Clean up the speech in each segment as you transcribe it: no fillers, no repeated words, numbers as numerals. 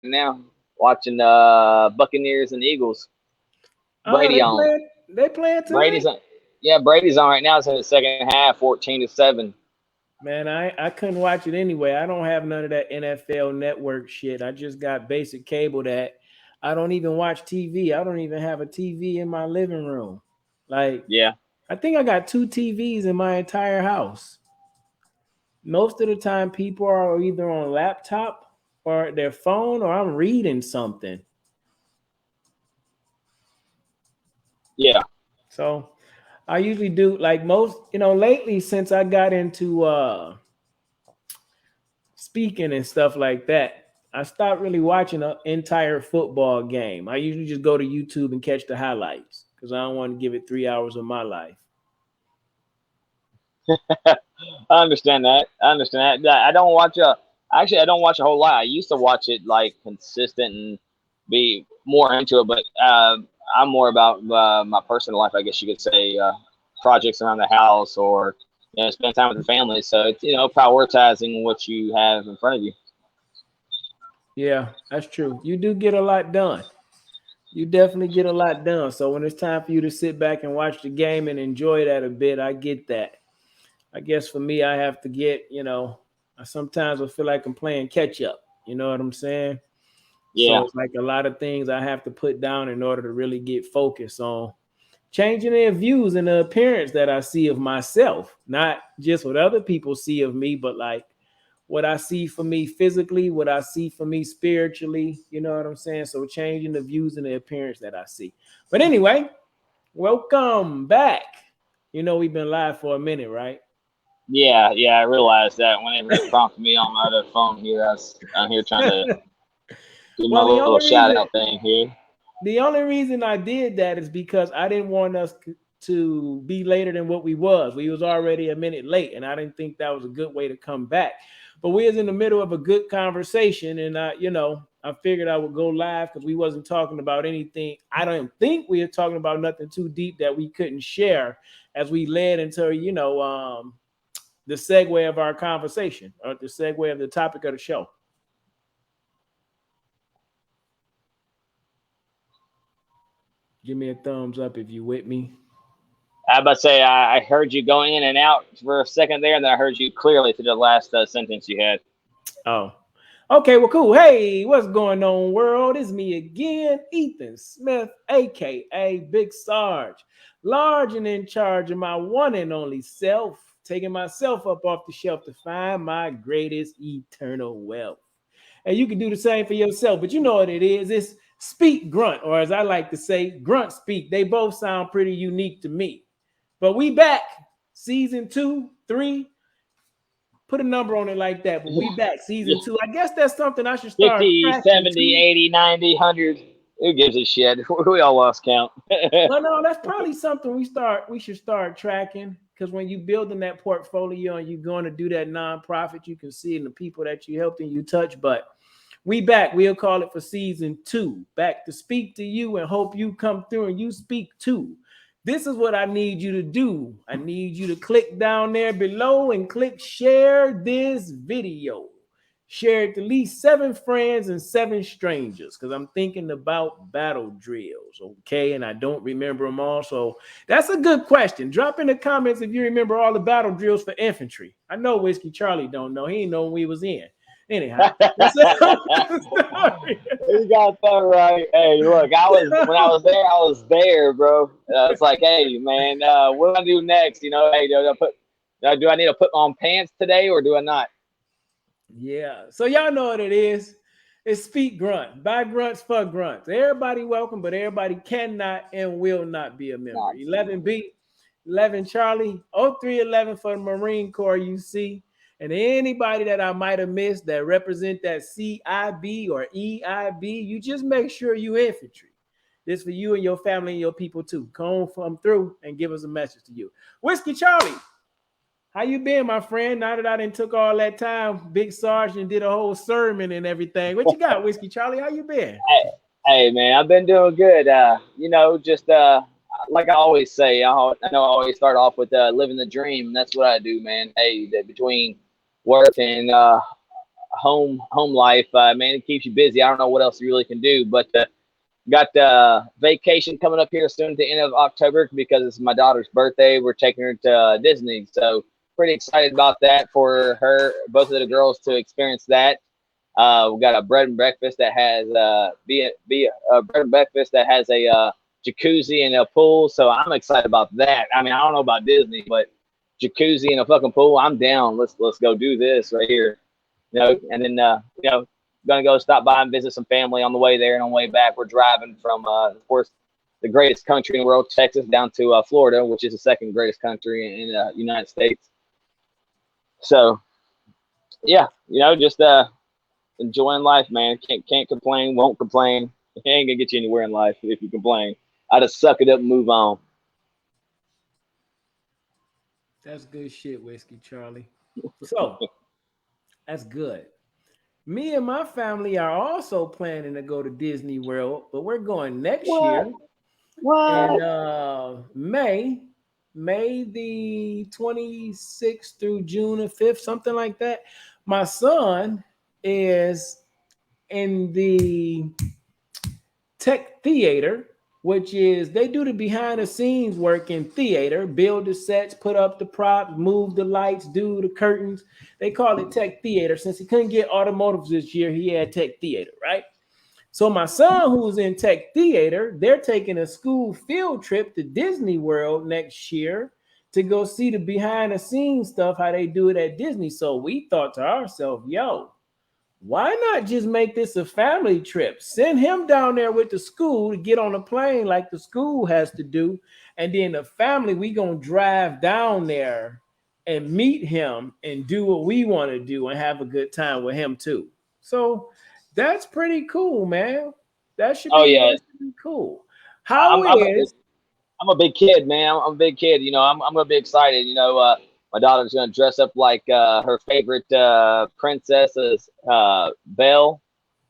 now, watching Buccaneers and Eagles. Oh, Brady they on. playing. They playing Brady's tonight. on. Yeah, Brady's on right now. It's in the second half, 14-7. Man, I couldn't watch it anyway. I don't have none of that NFL network shit. I just got basic cable that I don't even watch TV. I don't even have a TV in my living room. Like Yeah, I think I got two TVs in my entire house. Most of the time people are either on laptop or their phone or I'm reading something. yeah. So I usually do like most, lately since I got into speaking and stuff like that, I stopped really watching an entire football game. I usually just go to YouTube and catch the highlights because I don't want to give it 3 hours of my life. I understand that. I understand that. I don't watch a. Actually, I don't watch a whole lot. I used to watch it like consistent and be more into it, but I'm more about my personal life, I guess you could say, projects around the house or spend time with the family. So it's prioritizing what you have in front of you. Yeah, that's true. You do get a lot done. You definitely get a lot done. So when it's time for you to sit back and watch the game and enjoy that a bit, I get that. I guess for me, I have to get, I sometimes I feel like I'm playing catch up. You know what I'm saying? So Yeah, it's like a lot of things I have to put down in order to really get focused on changing their views and the appearance that I see of myself, not just what other people see of me, but like what I see for me physically, what I see for me spiritually. You know what I'm saying? So changing the views and the appearance that I see. But anyway, welcome back. We've been live for a minute, right? yeah. I realized that whenever it prompted me on my other phone here, I'm here trying to do my Well, the little only shout reason out thing here. the only reason I did that is because I didn't want us to be later than what we was. We was already a minute late, and I didn't think that was a good way to come back. But we was in the middle of a good conversation, and I figured I would go live because we wasn't talking about anything. I don't think we were talking about nothing too deep that we couldn't share as we led into the segue of our conversation or the segue of the topic of the show. Give me a thumbs up if you with me. I about to say I heard you going in and out for a second there, and then I heard you clearly through the last sentence you had. Oh, okay. Well, cool. Hey, what's going on, world? It's me again, Ethan Smith, aka Big Sarge, large and in charge of my one and only self, taking myself up off the shelf to find my greatest eternal wealth. And you can do the same for yourself, but you know what it is? It's speak grunt, or as I like to say, grunt speak. They both sound pretty unique to me. But we back, season 2, 3, put a number on it like that. But we back season Yeah, 2. I guess that's something I should start 50, tracking 70, too. 80, 90, 100. Who gives a shit? We all lost count. Well, no, that's probably something we should start tracking because when you building that portfolio and you're going to do that nonprofit, you can see in the people that you helped and you touch. But we back. We'll call it for season 2. Back to speak to you and hope you come through and you speak too. This is what I need you to do. I need you to click down there below and click share this video. Share it to at least 7 friends and 7 strangers because I'm thinking about battle drills, okay? And I don't remember them all. So that's a good question. Drop in the comments if you remember all the battle drills for infantry. I know Whiskey Charlie don't know. He didn't know when we was in. Anyhow, that's a story. You got that right. Hey, look, I was when I was there, I was there, bro. It's like, hey, man, what do I do next? Hey, do I need to put on pants today or do I not? Yeah. So y'all know what it is. It's Speak Grunt. By Grunts for Grunts. Everybody welcome, but everybody cannot and will not be a member. Not. 11B, 11 Charlie, 0311 for the Marine Corps, you see. And anybody that I might have missed that represent that CIB or EIB, you just make sure you infantry. This for you and your family and your people too. Come through and give us a message to you. Whiskey Charlie, how you been, my friend? Now that I done took all that time, Big Sergeant did a whole sermon and everything. What you got, Whiskey Charlie? How you been? Hey, hey, man, I've been doing good. Just like I always say, I know I always start off with living the dream. And that's what I do, man. Hey, that between work and home life. Man, it keeps you busy. I don't know what else you really can do, but got vacation coming up here soon at the end of October because it's my daughter's birthday. We're taking her to Disney, so pretty excited about that for her, both of the girls to experience that. We got a bread and breakfast that has be a bread and breakfast that has a jacuzzi and a pool. So I'm excited about that. I mean, I don't know about Disney, but jacuzzi and a fucking pool, I'm down. Let's go do this right here. And then gonna go stop by and visit some family on the way there, and on the way back we're driving from of course the greatest country in the world, Texas, down to Florida, which is the second greatest country in the United States. So yeah, just enjoying life, man. Can't complain, won't complain. It ain't gonna get you anywhere in life if you complain. I just suck it up and move on. That's good shit, Whiskey Charlie. So that's good. Me and my family are also planning to go to Disney World, but we're going next year. What? And May the 26th through June the 5th, something like that. My son is in the Tech Theater, which is they do the behind the scenes work in theater, build the sets, put up the props, move the lights, do the curtains. They call it Tech Theater. Since he couldn't get automotives this year, he had Tech Theater, right? So my son, who's in Tech Theater, they're taking a school field trip to Disney World next year to go see the behind the scenes stuff, how they do it at Disney. So we thought to ourselves, yo, why not just make this a family trip? Send him down there with the school to get on a plane like the school has to do. And then the family, we going to drive down there and meet him and do what we want to do and have a good time with him too. So that's pretty cool, man. That should be cool. How I'm is I'm a big kid, man. I'm a big kid. I'm gonna be excited. My daughter's gonna dress up like her favorite princess is Belle,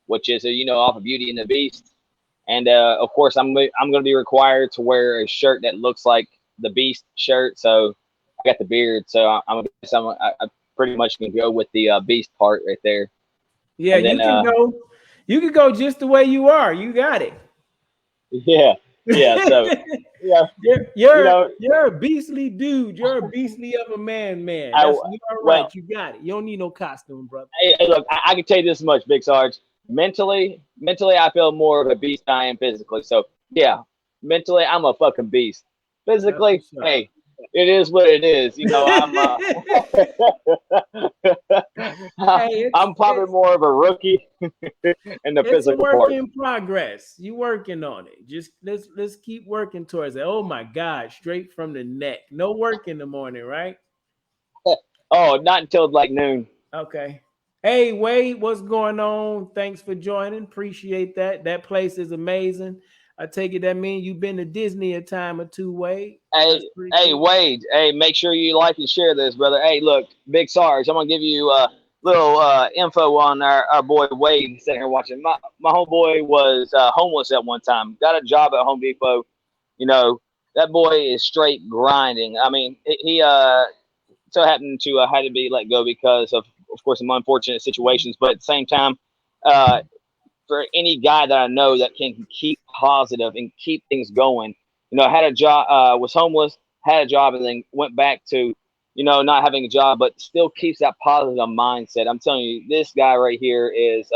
which is off of Beauty and the Beast. And of course, I'm gonna be required to wear a shirt that looks like the Beast shirt. So I got the beard, so I pretty much can go with the Beast part right there. Yeah, and then, you can go. You can go just the way you are. You got it. Yeah, yeah. So yeah, you're a beastly dude. You're a beastly of a man. You are right. Well, You got it. You don't need no costume, brother. hey, look, I can tell you this much, Big Sarge. Mentally, I feel more of a beast than I am physically. So yeah, mentally, I'm a fucking beast. Physically, hey, it is what it is. I'm probably more of a rookie in the physical part. It's a work part. in progress. You working on it. Just let's keep working towards it. Oh my God, straight from the neck. No work in the morning, right? Oh, not until like noon. Okay. Hey, Wade, what's going on? Thanks for joining. Appreciate that. That place is amazing. I take it that means you've been to Disney a time or two, Wade. Hey, cool. Wade. Hey, make sure you like and share this, brother. Hey, look, Big Sarge, I'm gonna give you a little info on our boy Wade sitting here watching. My homeboy was homeless at one time. Got a job at Home Depot. That boy is straight grinding. I mean, he so happened to had to be let go because of course, some unfortunate situations. But at the same time, for any guy that I know that can keep positive and keep things going, had a job, was homeless, had a job, and then went back to, not having a job, but still keeps that positive mindset. I'm telling you, this guy right here is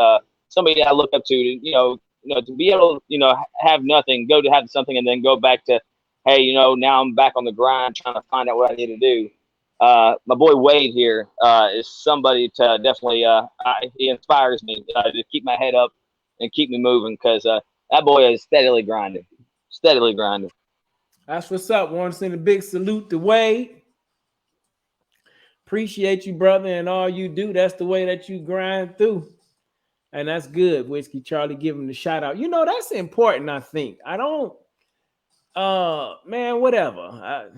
somebody I look up to. To be able to, have nothing, go to have something, and then go back to, hey, now I'm back on the grind, trying to find out what I need to do. My boy Wade here is somebody to definitely. He inspires me to keep my head up and keep me moving because that boy is steadily grinding. That's what's up. Want to send a big salute to Wade. Appreciate you, brother, and all you do. That's the way that you grind through. And that's good. Whiskey Charlie, give him the shout out. That's important, I think. I don't man, whatever.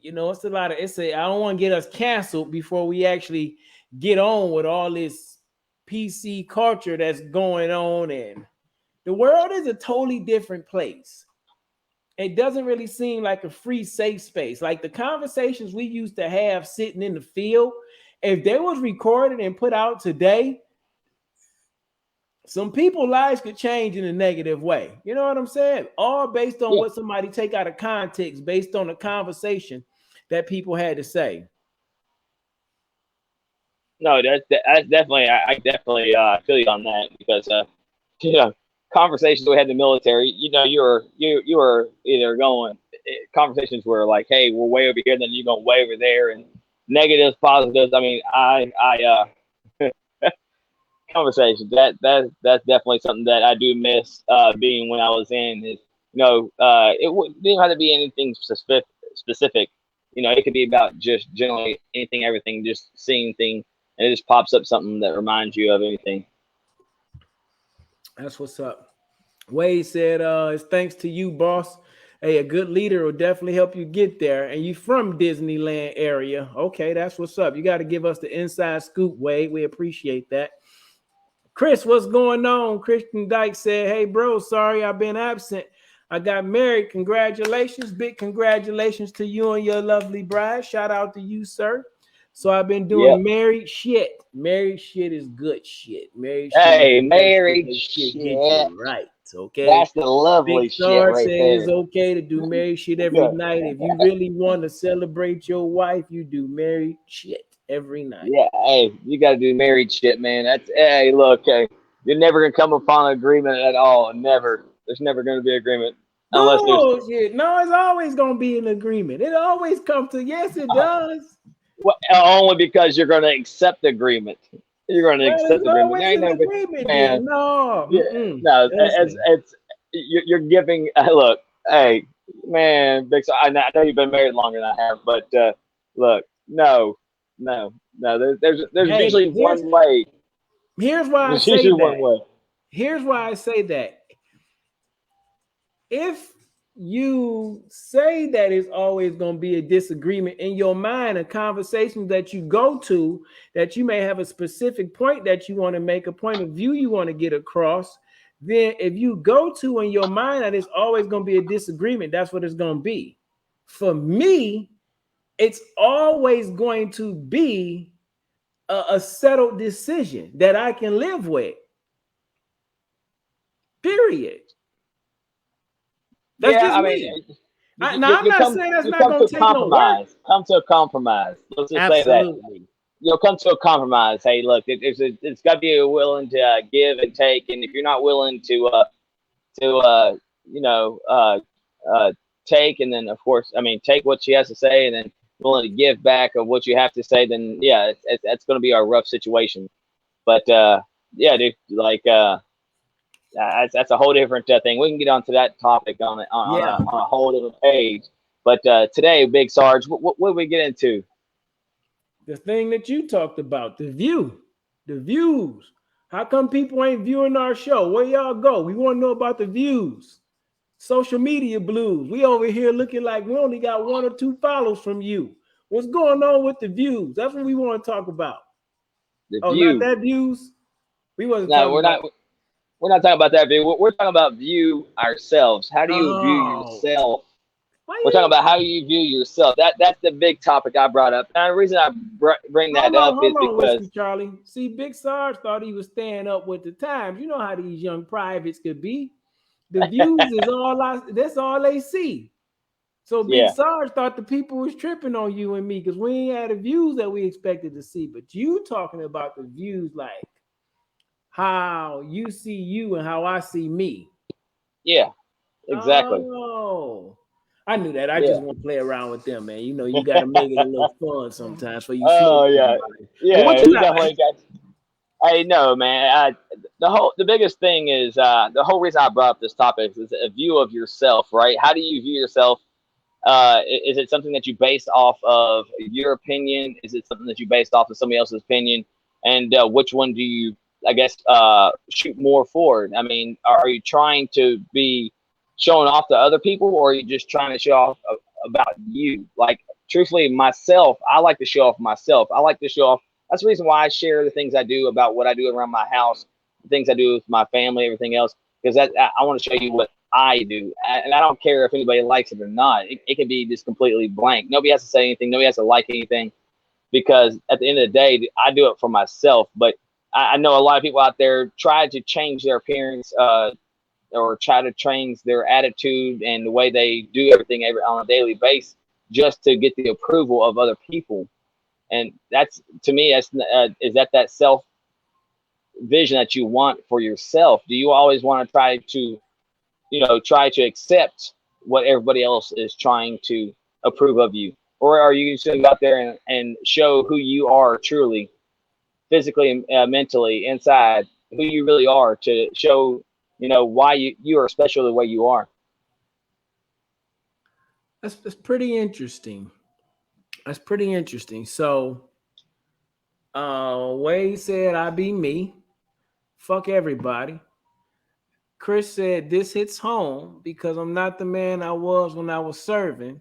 It's a lot of I don't want to get us canceled before we actually get on with all this PC culture that's going on, and the world is a totally different place. It doesn't really seem like a free, safe space. Like the conversations we used to have sitting in the field, if they was recorded and put out today, some people's lives could change in a negative way. You know what I'm saying? All based on Yeah. what somebody take out of context, based on the conversation that people had to say. No, that's definitely. I definitely feel you on that because you know, conversations we had in the military. You know, you were either going conversations were like, hey, we're way over here, then you're going way over there, and negatives, positives. I mean, conversations that's definitely something that I do miss being when I was in. Is didn't have to be anything specific. You know, it could be about just generally anything, everything, just seeing things, and it just pops up something that reminds you of anything. That's what's up. Wade said, it's thanks to you, boss. Hey, a good leader will definitely help you get there. And you from Disneyland area. Okay, that's what's up. You got to give us the inside scoop, Wade. We appreciate that. Chris, what's going on? Christian Dyke said, hey, bro, sorry I've been absent. I got married. Congratulations. Big congratulations to you and your lovely bride. Shout out to you, sir. So I've been doing married shit. Married shit is good shit. Married shit. Hey, married shit shit. Get you right. Okay. That's the lovely Big shit Sarge right said there. it's okay to do married shit every night. If you really want to celebrate your wife, you do married shit every night. Yeah, hey, you got to do married shit, man. Hey, look, hey, you're never gonna come upon an agreement at all. Never. There's never gonna be agreement unless there's. Bullshit. No, it's always gonna be an agreement. It always comes to yes, it does. Well, only because you're gonna accept the agreement. You're gonna accept the agreement. Always an agreement, man. No, no, it's you're giving. Look, hey, man, Big. I know you've been married longer than I have, but look, no. There's usually one way. Here's why I say that. Here's why I say that. If you say that it's always going to be a disagreement in your mind, a conversation that you go to, that you may have a specific point that you want to make, a point of view you want to get across, then if you go to in your mind that it's always going to be a disagreement, that's what it's going to be. For me, it's always going to be a settled decision that I can live with. Period. That's just me. I'm not saying that's not going to take no work. Come to a compromise. Let's just say that. You'll come to a compromise. Hey, look, it's got to be willing to give and take, and if you're not willing to take, and then of course, I mean, take what she has to say, and then willing to give back of what you have to say, then yeah, that's going to be a rough situation. But yeah, dude, like that's a whole different thing. We can get onto that topic on a whole different page. But today, Big Sarge, what did we get into? The thing that you talked about, the views. How come people ain't viewing our show? Where y'all go? We want to know about the views. Social media blues. We over here looking like we only got 1 or 2 follows from you. What's going on with the views? That's what we want to talk about. Not that views. We're not talking about that view. We're talking about view ourselves. How do you view yourself? We're talking about how you view yourself. That's the big topic I brought up. And the reason I bring that up is because Charlie. See, Big Sarge thought he was staying up with the times. You know how these young privates could be. The views is that's all they see. So Big Sarge thought the people was tripping on you and me because we ain't had the views that we expected to see. But you talking about the views like how you see you and how I see me. Yeah, exactly. Oh, I knew that. I just want to play around with them, man. You know, you got to make it a little fun sometimes for you. Oh yeah, you definitely got. I know, man. The biggest thing is the whole reason I brought up this topic is a view of yourself, right? How do you view yourself? Is it something that you based off of your opinion? Is it something that you based off of somebody else's opinion? And which one do you, I guess, shoot more forward? I mean, are you trying to be showing off to other people, or are you just trying to show off about you? Like, truthfully, myself, I like to show off myself. I like to show off. That's the reason why I share the things I do about what I do around my house, the things I do with my family, everything else, because I want to show you what I do. And I don't care if anybody likes it or not. It can be just completely blank. Nobody has to say anything. Nobody has to like anything, because at the end of the day, I do it for myself. But I know a lot of people out there try to change their appearance, or try to change their attitude and the way they do everything on a daily basis just to get the approval of other people. And that's, to me, that's is that self vision that you want for yourself? Do you always want to try to accept what everybody else is trying to approve of you, or are you just going to go out there and show who you are truly, physically and mentally inside, who you really are, to show why you are special the way you are? That's pretty interesting. That's pretty interesting. So, Wade said, "I be me. Fuck everybody." Chris said, "This hits home because I'm not the man I was when I was serving."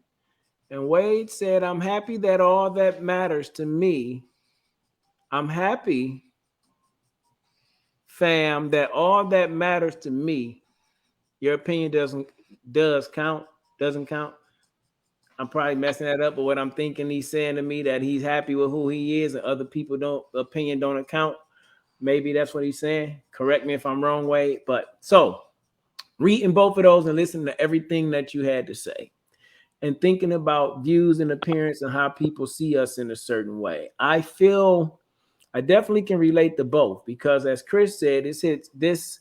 And Wade said, "I'm happy that all that matters to me. I'm happy, fam, that all that matters to me. Your opinion doesn't count." I'm probably messing that up, but what I'm thinking he's saying to me that he's happy with who he is and other people opinion don't account. Maybe that's what he's saying. Correct me if I'm wrong, Wade. But so reading both of those and listening to everything that you had to say and thinking about views and appearance and how people see us in a certain way, I feel I definitely can relate to both because, as Chris said, this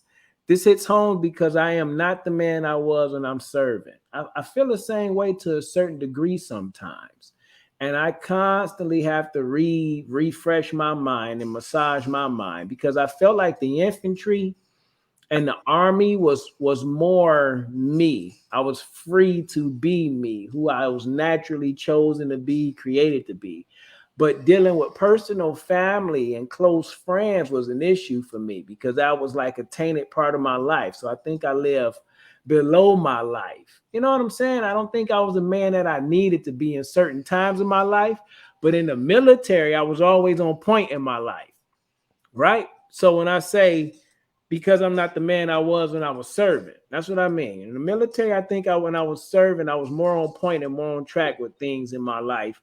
hits home because I am not the man I was when I'm serving. I feel the same way to a certain degree sometimes, and I constantly have to refresh my mind and massage my mind because I felt like the infantry and the army was more me. I was free to be me, who I was naturally chosen to be, created to be. But dealing with personal family and close friends was an issue for me because that was like a tainted part of my life. So I think I lived below my life. You know what I'm saying? I don't think I was the man that I needed to be in certain times of my life. But in the military, I was always on point in my life. Right? So when I say because I'm not the man I was when I was serving, that's what I mean. In the military, I think when I was serving, I was more on point and more on track with things in my life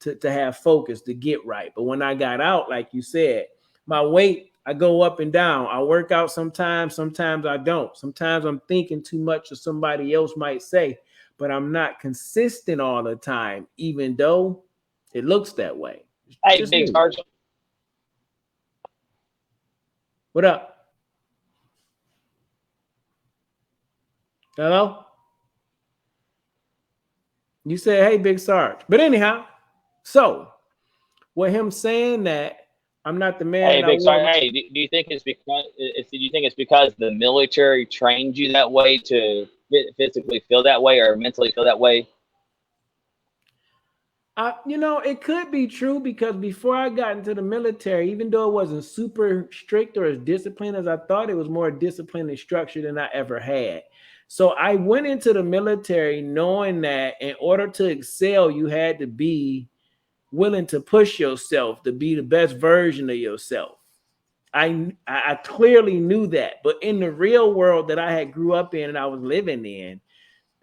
to have focus, to get right. But when I got out, like you said, my weight, I go up and down. I work out sometimes I don't. Sometimes I'm thinking too much of somebody else might say, but I'm not consistent all the time, even though it looks that way. Hey, Just Big me. Sarge. What up? Hello? You said, hey, Big Sarge. But anyhow, so with him saying that I'm not the man Hey, that I Big Sarge. was. Hey, do you think do you think it's because the military trained you that way to physically feel that way or mentally feel that way? It could be true because before I got into the military, even though it wasn't super strict or as disciplined as I thought, it was more disciplined and structured than I ever had. So I went into the military knowing that in order to excel, you had to be willing to push yourself to be the best version of yourself. I clearly knew that, but in the real world that I had grew up in and I was living in,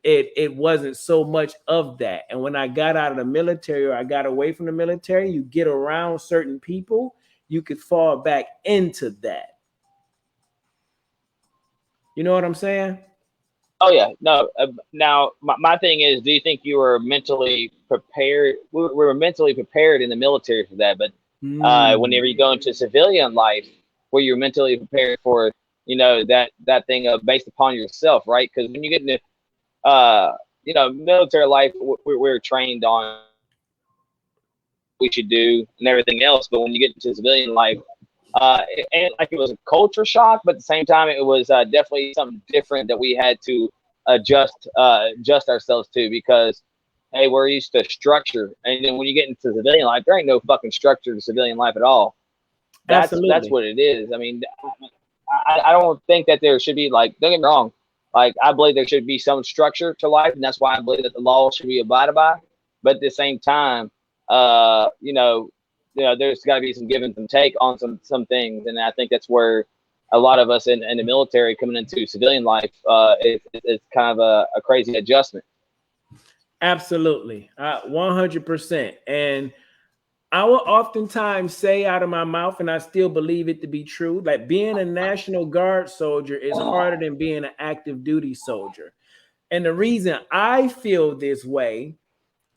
it wasn't so much of that. And when I got out of the military or I got away from the military, you get around certain people, you could fall back into that. You know what I'm saying? Oh yeah, no. Now my thing is, do you think you were mentally prepared? We were mentally prepared in the military for that, but whenever you go into civilian life, where you're mentally prepared for, that thing of based upon yourself, right? Because when you get into military life, we're trained on what we should do and everything else. But when you get into civilian life, and like it was a culture shock, but at the same time, it was definitely something different that we had to adjust ourselves to because hey, we're used to structure, and then when you get into civilian life, there ain't no fucking structure to civilian life at all. That's Absolutely. what it is. I mean, I don't think that there should be like. Don't get me wrong. Like I believe there should be some structure to life, and that's why I believe that the law should be abided by. But at the same time, uh, you know, there's got to be some give and some take on some things, and I think that's where a lot of us in the military coming into civilian life, it's kind of a crazy adjustment. Absolutely. 100%. And I will oftentimes say out of my mouth, and I still believe it to be true, like being a National Guard soldier is harder than being an active duty soldier. And the reason I feel this way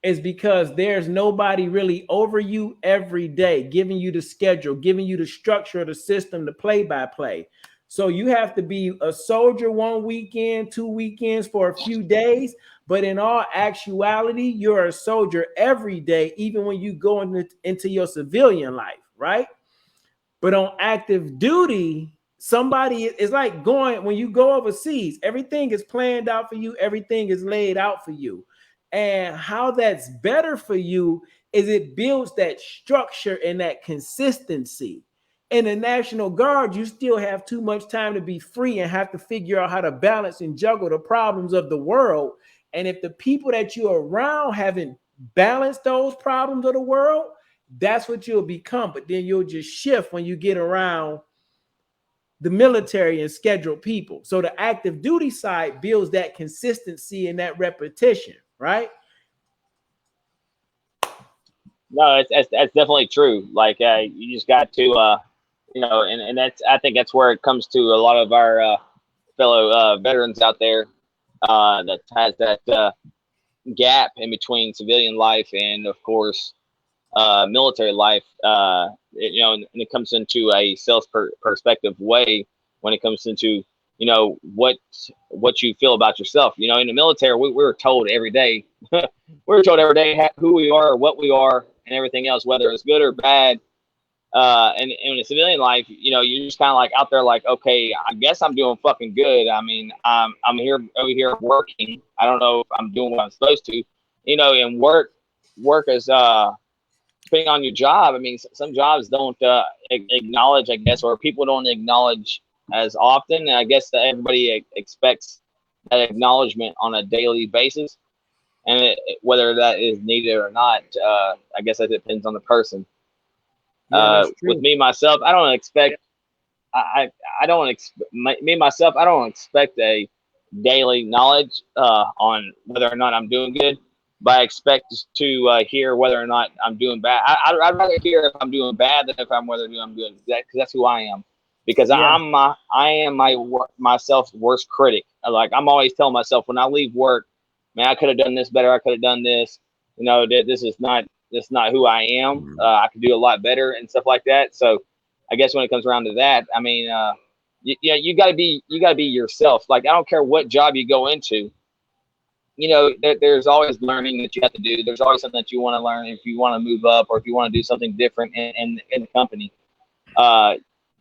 is because there's nobody really over you every day, giving you the schedule, giving you the structure of the system, the play by play. So you have to be a soldier one weekend, 2 weekends for a few days. But in all actuality, you're a soldier every day, even when you go into your civilian life, right? But on active duty, somebody is like going when you go overseas, everything is planned out for you, everything is laid out for you. And how that's better for you is it builds that structure and that consistency. In the National Guard, you still have too much time to be free and have to figure out how to balance and juggle the problems of the world. And if the people that you're around haven't balanced those problems of the world, that's what you'll become. But then you'll just shift when you get around the military and scheduled people. So the active duty side builds that consistency and that repetition, right? No, that's definitely true. Like you just got to, and that's I think that's where it comes to a lot of our fellow veterans out there that has that gap in between civilian life and, of course, military life. And it comes into a sales perspective way when it comes into what you feel about yourself. In the military, we were told every day, who we are, what we are, and everything else, whether it's good or bad. And in a civilian life, you're just kind of like out there, like, okay, I guess I'm doing fucking good. I mean, I'm here over here working. I don't know if I'm doing what I'm supposed to, and work is depending on your job. I mean, some jobs don't acknowledge, I guess, or people don't acknowledge as often. And I guess that everybody expects that acknowledgement on a daily basis, and whether that is needed or not, I guess that depends on the person. With me myself, I don't expect. I don't expect me myself. I don't expect a daily knowledge on whether or not I'm doing good, but I expect to hear whether or not I'm doing bad. I'd rather hear if I'm doing bad than if I'm whether I'm doing good. Because that's who I am. Because I am myself's worst critic. Like, I'm always telling myself when I leave work, man, I could have done this better. I could have done this. This is not who I am. I could do a lot better and stuff like that. So I guess when it comes around to that, I mean, you gotta be yourself. Like, I don't care what job you go into. There's always learning that you have to do. There's always something that you want to learn if you want to move up or if you want to do something different in the company.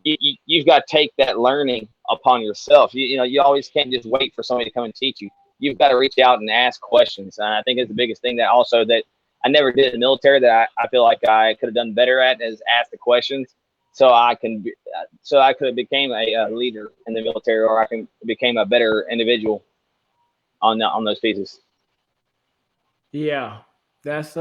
You've got to take that learning upon yourself. You always can't just wait for somebody to come and teach you. You've got to reach out and ask questions. And I think it's the biggest thing that also that I never did in the military that I feel like I could have done better at is ask the questions. So I could have became a leader in the military, or I can became a better individual on those pieces. Yeah, that's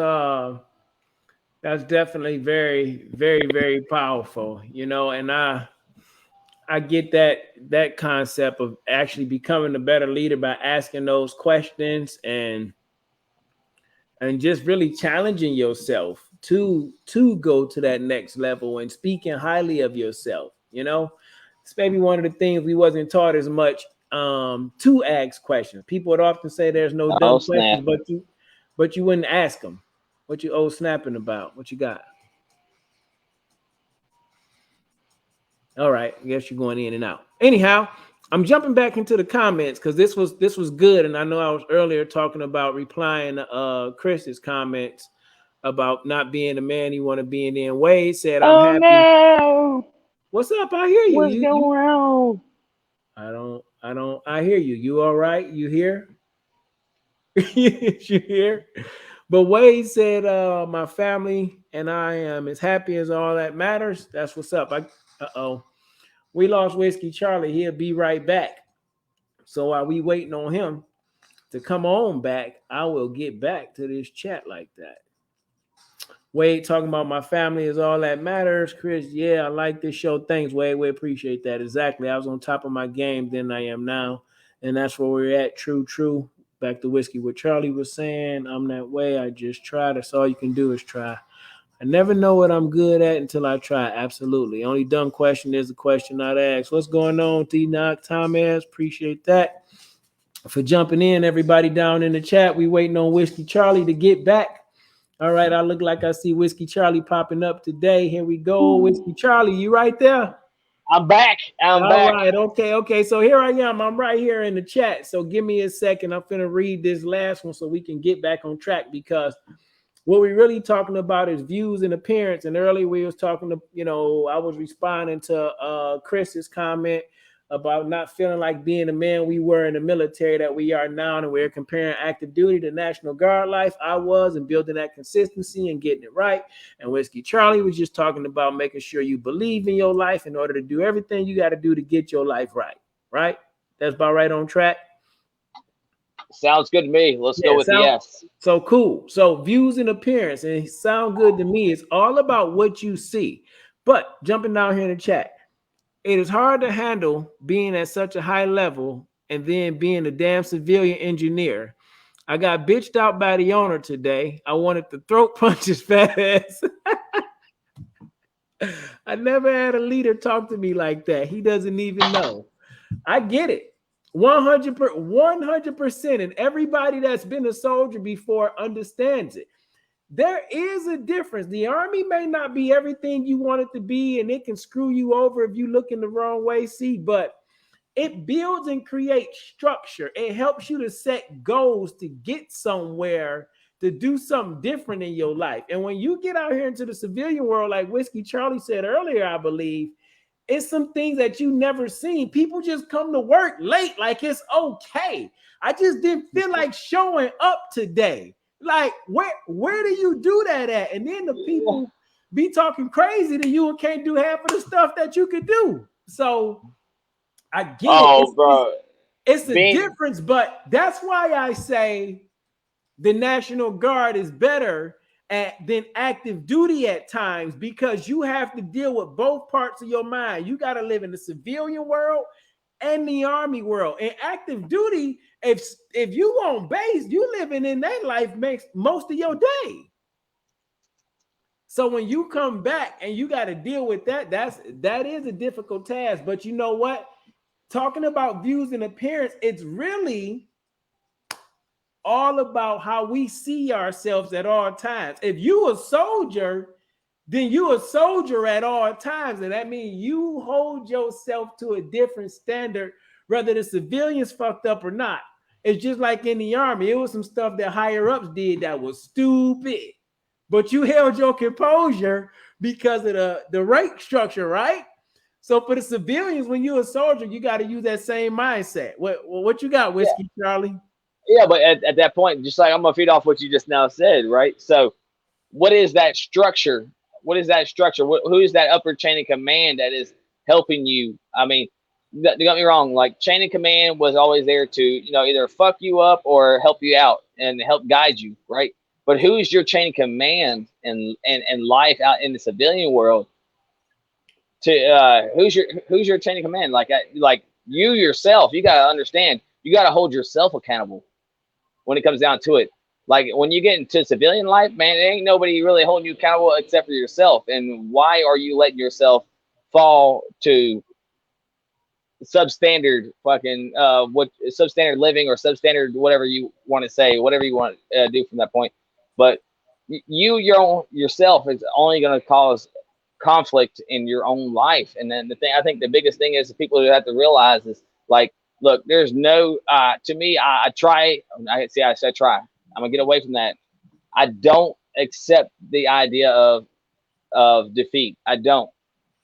definitely very, very, very powerful. And I get that concept of actually becoming a better leader by asking those questions and just really challenging yourself to go to that next level and speaking highly of yourself. It's maybe one of the things we wasn't taught as much to ask questions. People would often say there's no dumb questions, but you wouldn't ask them. What you snapping about? What you got? All right, I guess you're going in and out. Anyhow, I'm jumping back into the comments because this was good, and I know I was earlier talking about replying to Chris's comments about not being the man you want to be. And then Wade said, "I'm happy." No. What's up? I hear you. What's going on? I hear you. You all right? You here? You here? But Wade said, "My family and I am as happy as all that matters." That's what's up. We lost Whiskey Charlie. He'll be right back. So while we waiting on him to come on back, I will get back to this chat like that. Wade talking about my family is all that matters. Chris, yeah, I like this show. Thanks, Wade. We appreciate that. Exactly. I was on top of my game than I am now. And that's where we're at. True. Back to Whiskey. What Charlie was saying, I'm that way. I just try. That's all you can do is try. I never know what I'm good at until I try. Absolutely. Only dumb question is a question not asked. What's going on, T Knock? Thomas, appreciate that for jumping in. Everybody down in the chat. We waiting on Whiskey Charlie to get back. All right, I look like I see Whiskey Charlie popping up today. Here we go. Whiskey Charlie, you right there? I'm back. I'm All back. right, okay. So here I am. I'm right here in the chat. So give me a second. I'm finna read this last one so we can get back on track, because what we're really talking about is views and appearance. And earlier we was talking to, I was responding to Chris's comment about not feeling like being the man we were in the military that we are now, and we're comparing active duty to National Guard life. I was, and building that consistency and getting it right. And Whiskey Charlie was just talking about making sure you believe in your life in order to do everything you got to do to get your life right. Right? That's about right on track. Sounds good to me. Let's go with the yes. So cool. So views and appearance, and it sound good to me. It's all about what you see. But jumping down here in the chat, it is hard to handle being at such a high level and then being a damn civilian engineer. I got bitched out by the owner today. I wanted to throat punch his fat ass. I never had a leader talk to me like that. He doesn't even know. I get it. 100%. And everybody that's been a soldier before understands it. There is a difference. The Army may not be everything you want it to be, and it can screw you over if you look in the wrong way, but it builds and creates structure. It helps you to set goals to get somewhere, to do something different in your life. And when you get out here into the civilian world, like Whiskey Charlie said earlier, I believe, it's some things that you never seen. People just come to work late like it's okay. I just didn't feel like showing up today. Like, where do you do that at? And then the people be talking crazy to you and can't do half of the stuff that you could do. So I get it. Bro. It's a difference, but that's why I say the National Guard is better than active duty at times, because you have to deal with both parts of your mind. You got to live in the civilian world and the Army world. And active duty, if you on base, you living in that life makes most of your day. So when you come back and you got to deal with that is a difficult task. But you know what? Talking about views and appearance, it's really all about how we see ourselves at all times. If you a soldier, then you a soldier at all times. And that means you hold yourself to a different standard, whether the civilians fucked up or not. It's just like in the Army. It was some stuff that higher ups did that was stupid, but you held your composure because of the rank structure, right? So for the civilians, when you're a soldier, you got to use that same mindset. What you got, Whiskey Charlie? Yeah, but at that point, just like I'm gonna feed off what you just now said, right? So, what is that structure? What is that structure? Who is that upper chain of command that is helping you? I mean, don't get me wrong. Like, chain of command was always there to, either fuck you up or help you out and help guide you, right? But who is your chain of command in life out in the civilian world? To who's your chain of command? Like you yourself, you gotta understand. You gotta hold yourself accountable when it comes down to it. Like, when you get into civilian life, man, there ain't nobody really holding you accountable except for yourself. And why are you letting yourself fall to substandard fucking what substandard living or substandard whatever you want to say, whatever you want to do from that point? But yourself is only going to cause conflict in your own life. And then I think the biggest thing is the people who have to realize is, like, look, there's no, to me, I try. I try. I'm gonna get away from that. I don't accept the idea of defeat. I don't.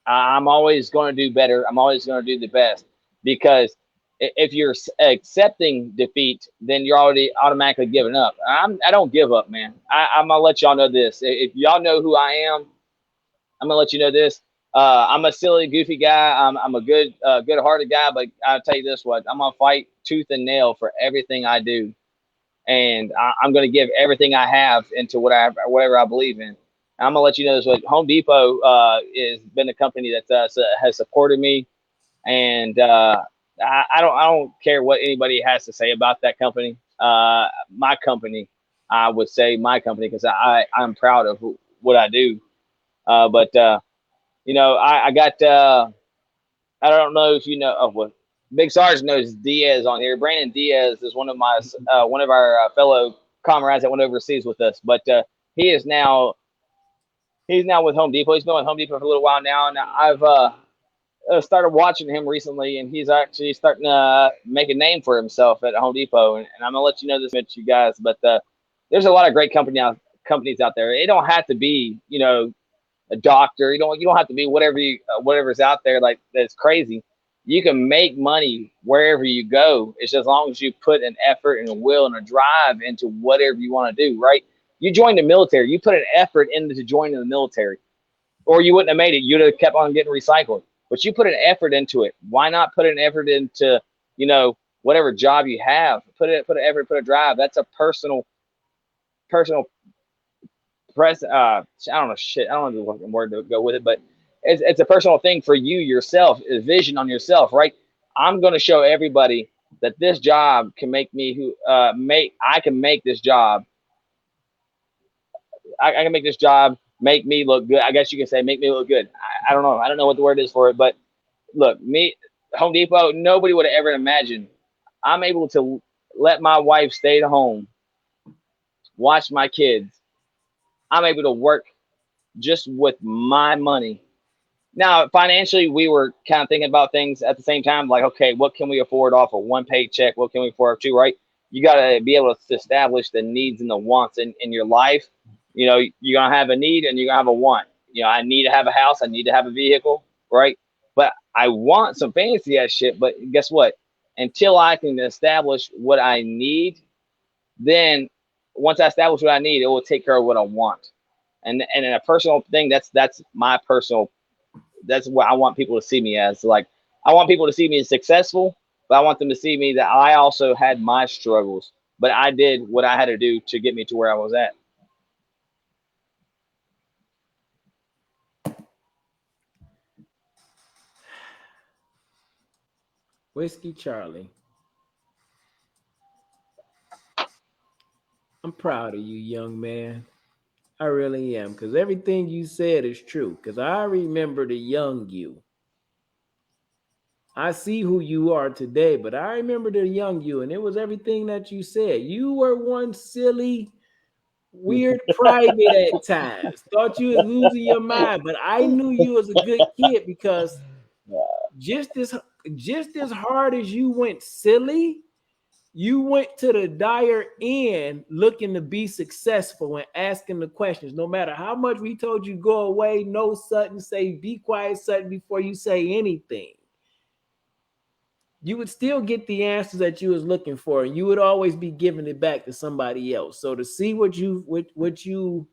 I'm always going to do better. I'm always going to do the best, because if you're accepting defeat, then you're already automatically giving up. I don't give up, man. I'm gonna let y'all know this. If y'all know who I am, I'm gonna let you know this. I'm a silly, goofy guy. I'm a good-hearted guy, but I'll tell you this: I'm gonna fight tooth and nail for everything I do, and I'm gonna give everything I have into whatever I believe in. I'm gonna let you know this: Home Depot has been a company that has supported me, and I don't care what anybody has to say about that company. My company, I would say my company, because I'm proud of what I do. But I got I don't know if you know. Oh, well, Big Sarge knows Diaz on here. Brandon Diaz is one of our fellow comrades that went overseas with us. But he is now he's now with Home Depot. He's been with Home Depot for a little while now, and I've started watching him recently, and he's actually starting to make a name for himself at Home Depot. And I'm gonna let you know this, you guys, but there's a lot of great companies out there. It don't have to be a doctor. You don't have to be whatever's out there like that's crazy. You can make money wherever you go. It's just as long as you put an effort and a will and a drive into whatever you want to do. Right? You joined the military. You put an effort into joining the military, or you wouldn't have made it. You'd have kept on getting recycled. But you put an effort into it. Why not put an effort into whatever job you have? Put an effort, put a drive. That's a personal press. I don't know shit. I don't know the word to go with it, but it's a personal thing for you yourself. A vision on yourself, right? I'm going to show everybody that this job can make me I can make this job. I can make this job make me look good. I guess you can say make me look good. I don't know. I don't know what the word is for it, but look, me, Home Depot, nobody would have ever imagined I'm able to let my wife stay at home, watch my kids. I'm able to work just with my money. Now, financially, we were kind of thinking about things at the same time, like, okay, what can we afford off of one paycheck? What can we afford to, right? You got to be able to establish the needs and the wants in your life. You're going to have a need and you're going to have a want. I need to have a house. I need to have a vehicle, right? But I want some fancy ass shit. But guess what? Until I can establish what I need, then once I establish what I need, it will take care of what I want. And in a personal thing, that's my personal. That's what I want people to see me as. Like, I want people to see me as successful, but I want them to see me that I also had my struggles, but I did what I had to do to get me to where I was at. Whiskey Charlie, I'm proud of you, young man. I really am, because everything you said is true. Because I remember the young you. I see who you are today, but I remember the young you, and it was everything that you said. You were one silly, weird private at times. Thought you was losing your mind, but I knew you was a good kid because just as just as hard as you went silly, you went to the dire end looking to be successful and asking the questions. No matter how much we told you go away, no Sutton, say be quiet, Sutton, before you say anything, you would still get the answers that you was looking for, and you would always be giving it back to somebody else. So to see what you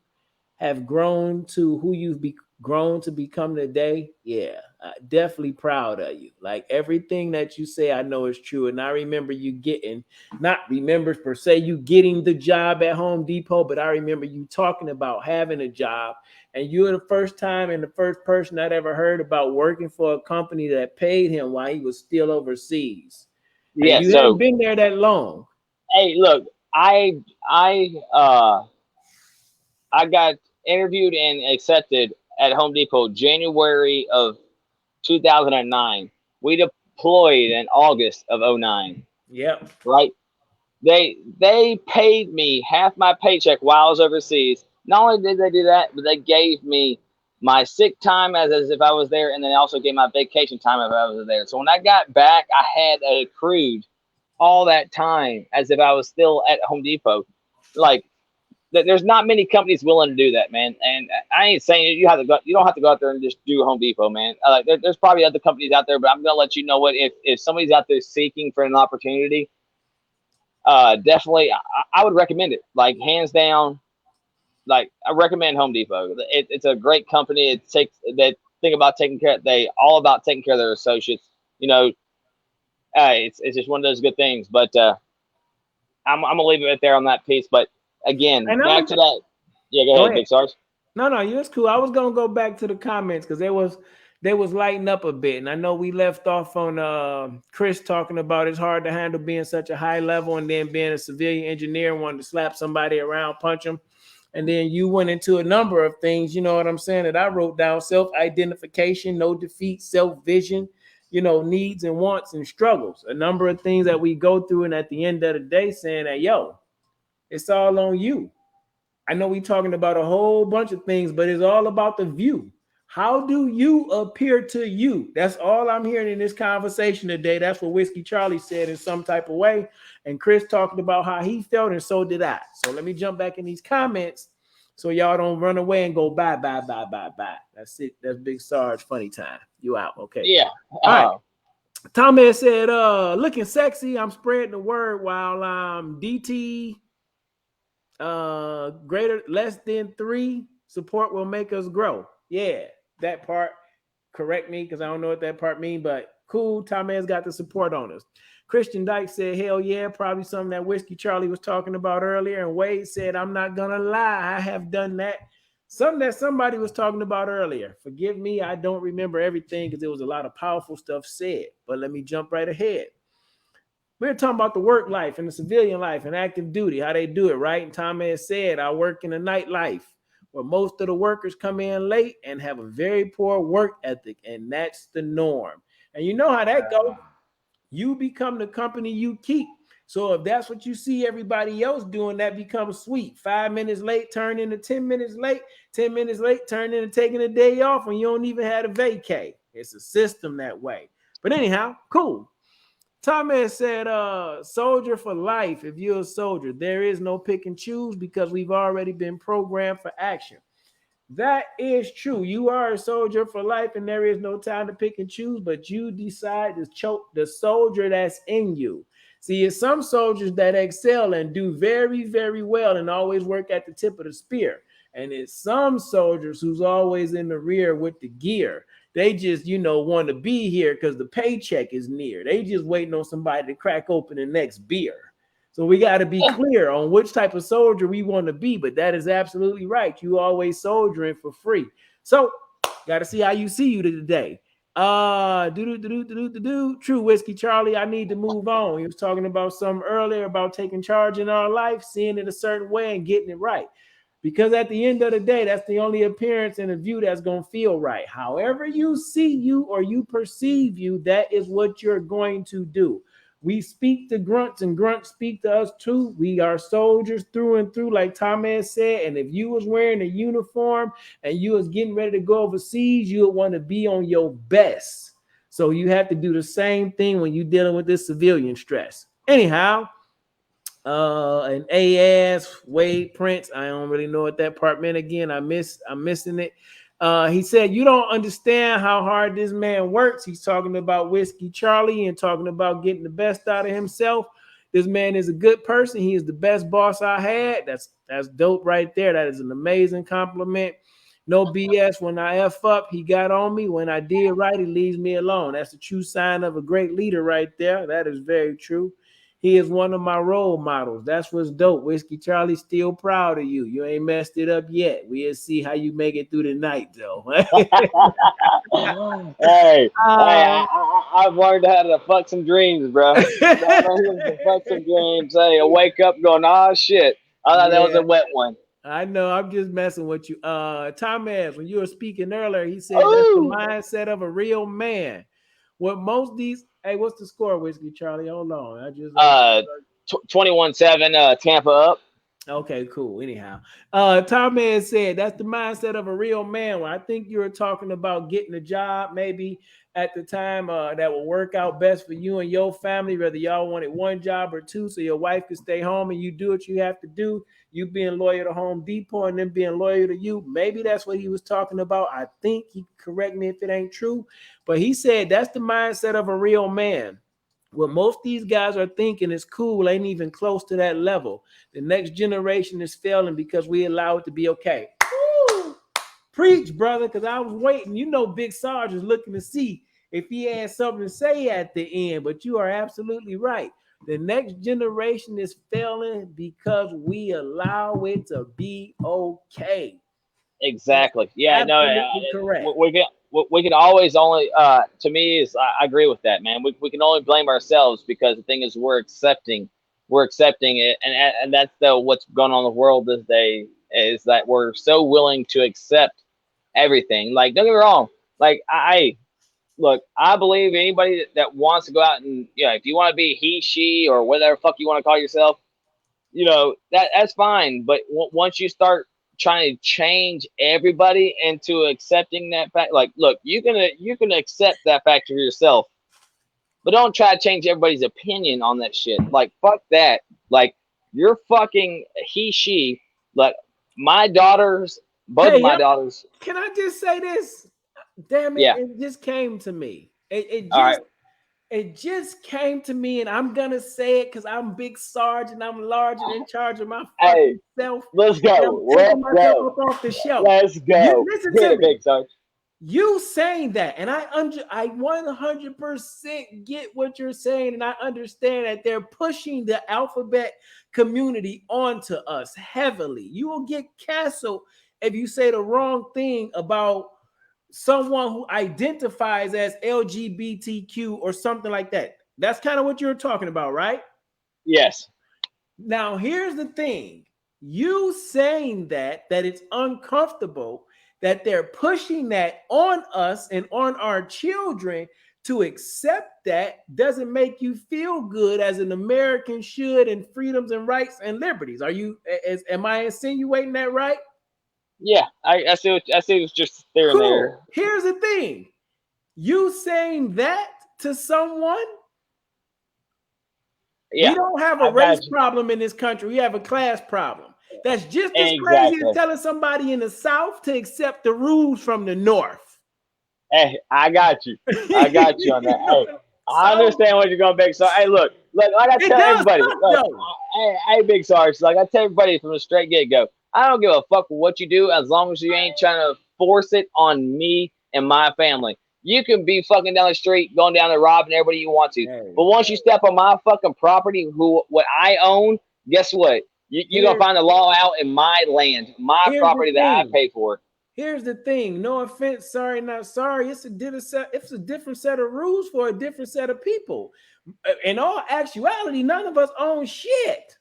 have grown to, who you've grown to become today, yeah, definitely proud of you. Like everything that you say, I know is true. And I remember you getting, not remember per se you getting the job at Home Depot, but I remember you talking about having a job. And you were the first time and the first person I'd ever heard about working for a company that paid him while he was still overseas. And Yeah. you hadn't So, been there that long. hey, look, I got interviewed and accepted at Home Depot January of 2009. We deployed in August of '09. Yep. Right? They paid me half my paycheck while I was overseas. Not only did they do that, but they gave me my sick time as if I was there, and they also gave my vacation time if I was there. So when I got back, I had accrued all that time as if I was still at Home Depot. Like, there's not many companies willing to do that, man. And I ain't saying you have to go. You don't have to go out there and just do Home Depot, man. Like, there's probably other companies out there, but I'm gonna let you know what if somebody's out there seeking for an opportunity, definitely I would recommend it. Like, hands down, like I recommend Home Depot. It's a great company. It takes they think about taking care. They all about taking care of their associates. You know, it's just one of those good things. But I'm gonna leave it right there on that piece. But again, And back to that. Yeah, go go ahead, ahead. Big Sarge. No, you was cool. I was gonna go back to the comments because they was lighting up a bit, and I know we left off on Chris talking about it's hard to handle being such a high level and then being a civilian engineer and wanting to slap somebody around, punch them. And then you went into a number of things, you know what I'm saying, that I wrote down: self-identification, no defeat, self-vision, needs and wants and struggles. A number of things that we go through, and at the end of the day, saying that, yo, it's all on you. I know we talking about a whole bunch of things, but it's all about the view. How do you appear to you? That's all I'm hearing in this conversation today. That's what Whiskey Charlie said in some type of way. And Chris talking about how he felt, and so did I. So let me jump back in these comments so y'all don't run away and go bye, bye, bye, bye, bye. That's it. That's Big Sarge funny time. You out. Okay. Yeah. All right. Tommy said, looking sexy. I'm spreading the word while DT greater less than 3 support will make us grow. Yeah, that part. Correct me because I don't know what that part means, but cool. Tommy got the support on us. Christian Dyke said, hell yeah, probably something that Whiskey Charlie was talking about earlier. And Wade said, I'm not gonna lie, I have done that. Something that somebody was talking about earlier. Forgive me, I don't remember everything because there was a lot of powerful stuff said. But let me jump right ahead. We're talking about the work life and the civilian life and active duty, how they do it, right? And Tom has said, I work in the nightlife where most of the workers come in late and have a very poor work ethic, and that's the norm. And you know how that goes. You become the company you keep. So if that's what you see everybody else doing, that becomes sweet. 5 minutes late turn into 10 minutes late. 10 minutes late turn into taking a day off when you don't even have a vacay. It's a system that way. But anyhow, cool. Thomas said, soldier for life. If you're a soldier, there is no pick and choose because we've already been programmed for action. That is true. You are a soldier for life, and there is no time to pick and choose, but you decide to choke the soldier that's in you. See, it's some soldiers that excel and do very, very well and always work at the tip of the spear. And it's some soldiers who's always in the rear with the gear. They just, want to be here because the paycheck is near. They just waiting on somebody to crack open the next beer. So we got to be clear on which type of soldier we want to be. But that is absolutely right. You always soldiering for free. So got to see how you see you today. True Whiskey Charlie, I need to move on. He was talking about something earlier about taking charge in our life, seeing it a certain way and getting it right. Because at the end of the day, that's the only appearance and a view that's going to feel right. However you see you or you perceive you, that is what you're going to do. We speak to grunts and grunts speak to us too. We are soldiers through and through, like Thomas said. And if you was wearing a uniform and you was getting ready to go overseas, you would want to be on your best. So you have to do the same thing when you're dealing with this civilian stress. Anyhow, an AS Wade Prince. I don't really know what that part meant again. I'm missing it. He said, you don't understand how hard this man works. He's talking about Whiskey Charlie and talking about getting the best out of himself. This man is a good person. He is the best boss I had. That's dope right there. That is an amazing compliment. No BS. When I F up, he got on me. When I did right, he leaves me alone. That's the true sign of a great leader right there. That is very true. He is one of my role models. That's what's dope. Whiskey Charlie, still proud of you. You ain't messed it up yet. We'll see how you make it through the night, though. I've learned how to fuck some dreams, bro. Fuck some dreams. Hey, I wake up going, oh, shit. I thought that was a wet one. I know. I'm just messing with you. Thomas, when you were speaking earlier, he said that's the mindset of a real man. What most these... Hey, what's the score, Whiskey Charlie? Hold on. I just 21-7, Tampa up. Okay, cool. Anyhow, Tom Man said that's the mindset of a real man. Well, I think you were talking about getting a job maybe at the time that will work out best for you and your family, whether y'all wanted one job or two, so your wife could stay home and you do what you have to do. You being loyal to Home Depot and then being loyal to you. Maybe that's what he was talking about. I think he correct me if it ain't true, but he said that's the mindset of a real man. What most these guys are thinking is cool ain't even close to that level. The next generation is failing because we allow it to be okay. Woo! Preach, brother, because I was waiting. Big Sarge is looking to see if he had something to say at the end, but you are absolutely right. The next generation is failing because we allow it to be okay. Exactly. Yeah, correct. We can always only to me is I agree with that, man. We can only blame ourselves because the thing is we're accepting it, and that's what's going on in the world this day. is that we're so willing to accept everything. Like, don't get me wrong. Like, look, I believe anybody that wants to go out and, if you want to be he, she, or whatever fuck you want to call yourself, that's fine. But once you start trying to change everybody into accepting that fact, like, look, you can accept that fact for yourself, but don't try to change everybody's opinion on that shit. Like, fuck that. Like, you're fucking he, she. Like, my daughters, both of Hey, my daughters. can I just say this? Damn it! Yeah. It just came to me. All right. It just came to me, and I'm gonna say it because I'm Big Sarge and I'm large and in charge of my fucking self. Let's And go. I'm taking myself up off the shelf. Let's go. Listen Hit to it, me. Big Sarge. You saying that, and I 100% get what you're saying, and I understand that they're pushing the alphabet community onto us heavily. You will get canceled if you say the wrong thing about someone who identifies as LGBTQ or something like that. That's kind of what you're talking about, right? Yes. Now, here's the thing. You saying that it's uncomfortable, that they're pushing that on us and on our children to accept that doesn't make you feel good as an American should, and freedoms and rights and liberties. Am I insinuating that right? Yeah, I see what just there cool. and there. Here's the thing. You saying that to someone, we don't have a race problem in this country. We have a class problem. That's just as crazy as telling somebody in the South to accept the rules from the North. Hey, I got you. I got you on that. Hey, I understand what you're going to make. So, hey, look, like I tell everybody, hey, Big Sarge, like I tell everybody from the straight get-go, I don't give a fuck what you do as long as you ain't trying to force it on me and my family. You can be fucking down the street, going down there robbing everybody you want to. Hey. But once you step on my fucking property, what I own, guess what? You're going to find the law out in my land, my property that I pay for. Here's the thing. No offense. Sorry, not sorry. It's a different set of rules for a different set of people. In all actuality, none of us own shit.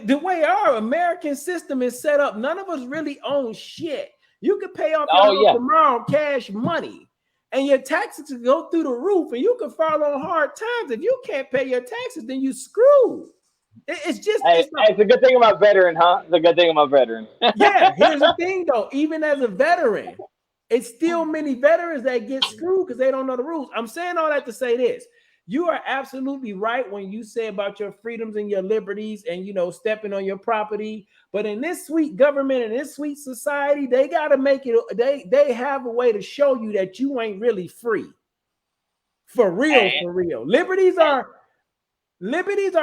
The way our American system is set up, none of us really own shit. You could pay off your house tomorrow cash money, and your taxes could go through the roof, and you could fall on hard times. If you can't pay your taxes, then you screwed. It's just it's a good thing about veteran, huh? It's a good thing about veteran. Yeah, here's the thing though. Even as a veteran, it's still many veterans that get screwed because they don't know the rules. I'm saying all that to say this. You are absolutely right when you say about your freedoms and your liberties and, stepping on your property. But in this sweet government and this sweet society, they got to make it. They have a way to show you that you ain't really free. For real, for real. Liberties are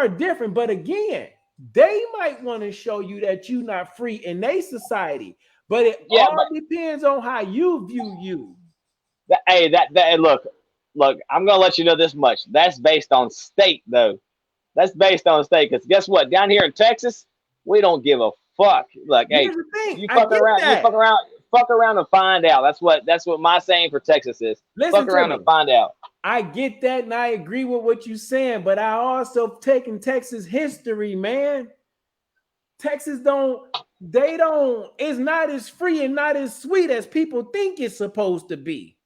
different. But again, they might want to show you that you're not free in their society. But it all depends on how you view you. Look, I'm going to let you know this much. That's based on state, though. That's based on state. Because guess what? Down here in Texas, we don't give a fuck. Like, hey, you fuck around and find out. That's what my saying for Texas is. Fuck around and find out. I get that, and I agree with what you're saying. But I also taken Texas history, man. Texas it's not as free and not as sweet as people think it's supposed to be.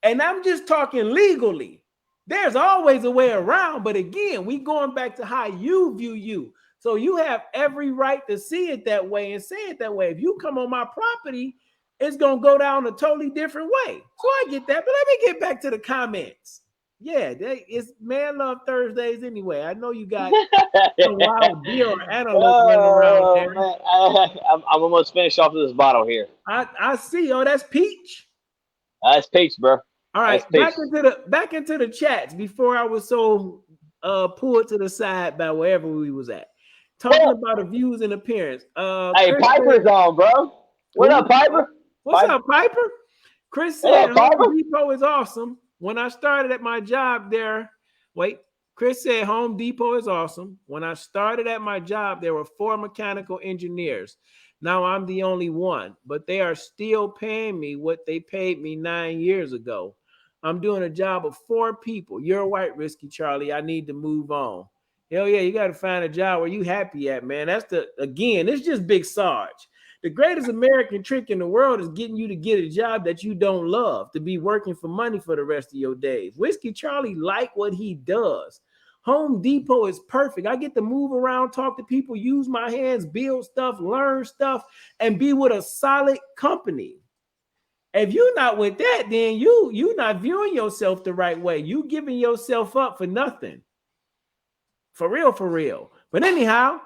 And I'm just talking legally. There's always a way around, but again, we going back to how you view you. So you have every right to see it that way and say it that way. If you come on my property, it's going to go down a totally different way. So I get that, but let me get back to the comments. Yeah, it's Man Love Thursdays anyway. I know you got a wild deer or antelope running around there. Man. I'm almost finished off of this bottle here. I see. Oh, that's peach. That's peach, bro. All right, back into the chats before I was so pulled to the side by wherever we was at. Talking about the views and appearance. Hey, Chris Piper's on, bro. What up, Piper? What's up, Piper? Chris said Home Depot is awesome. When I started at my job there, Chris said Home Depot is awesome. When I started at my job, there were 4 mechanical engineers. Now I'm the only one, but they are still paying me what they paid me 9 years ago. I'm doing a job of 4 people. You're white, Risky Charlie. I need to move on. Hell yeah, you got to find a job where you happy at, man. That's again, it's just Big Sarge. The greatest American trick in the world is getting you to get a job that you don't love, to be working for money for the rest of your days. Whiskey Charlie like what he does. Home Depot is perfect. I get to move around, talk to people, use my hands, build stuff, learn stuff, and be with a solid company. If you're not with that, then you not viewing yourself the right way. You giving yourself up for nothing. For real, for real. But anyhow,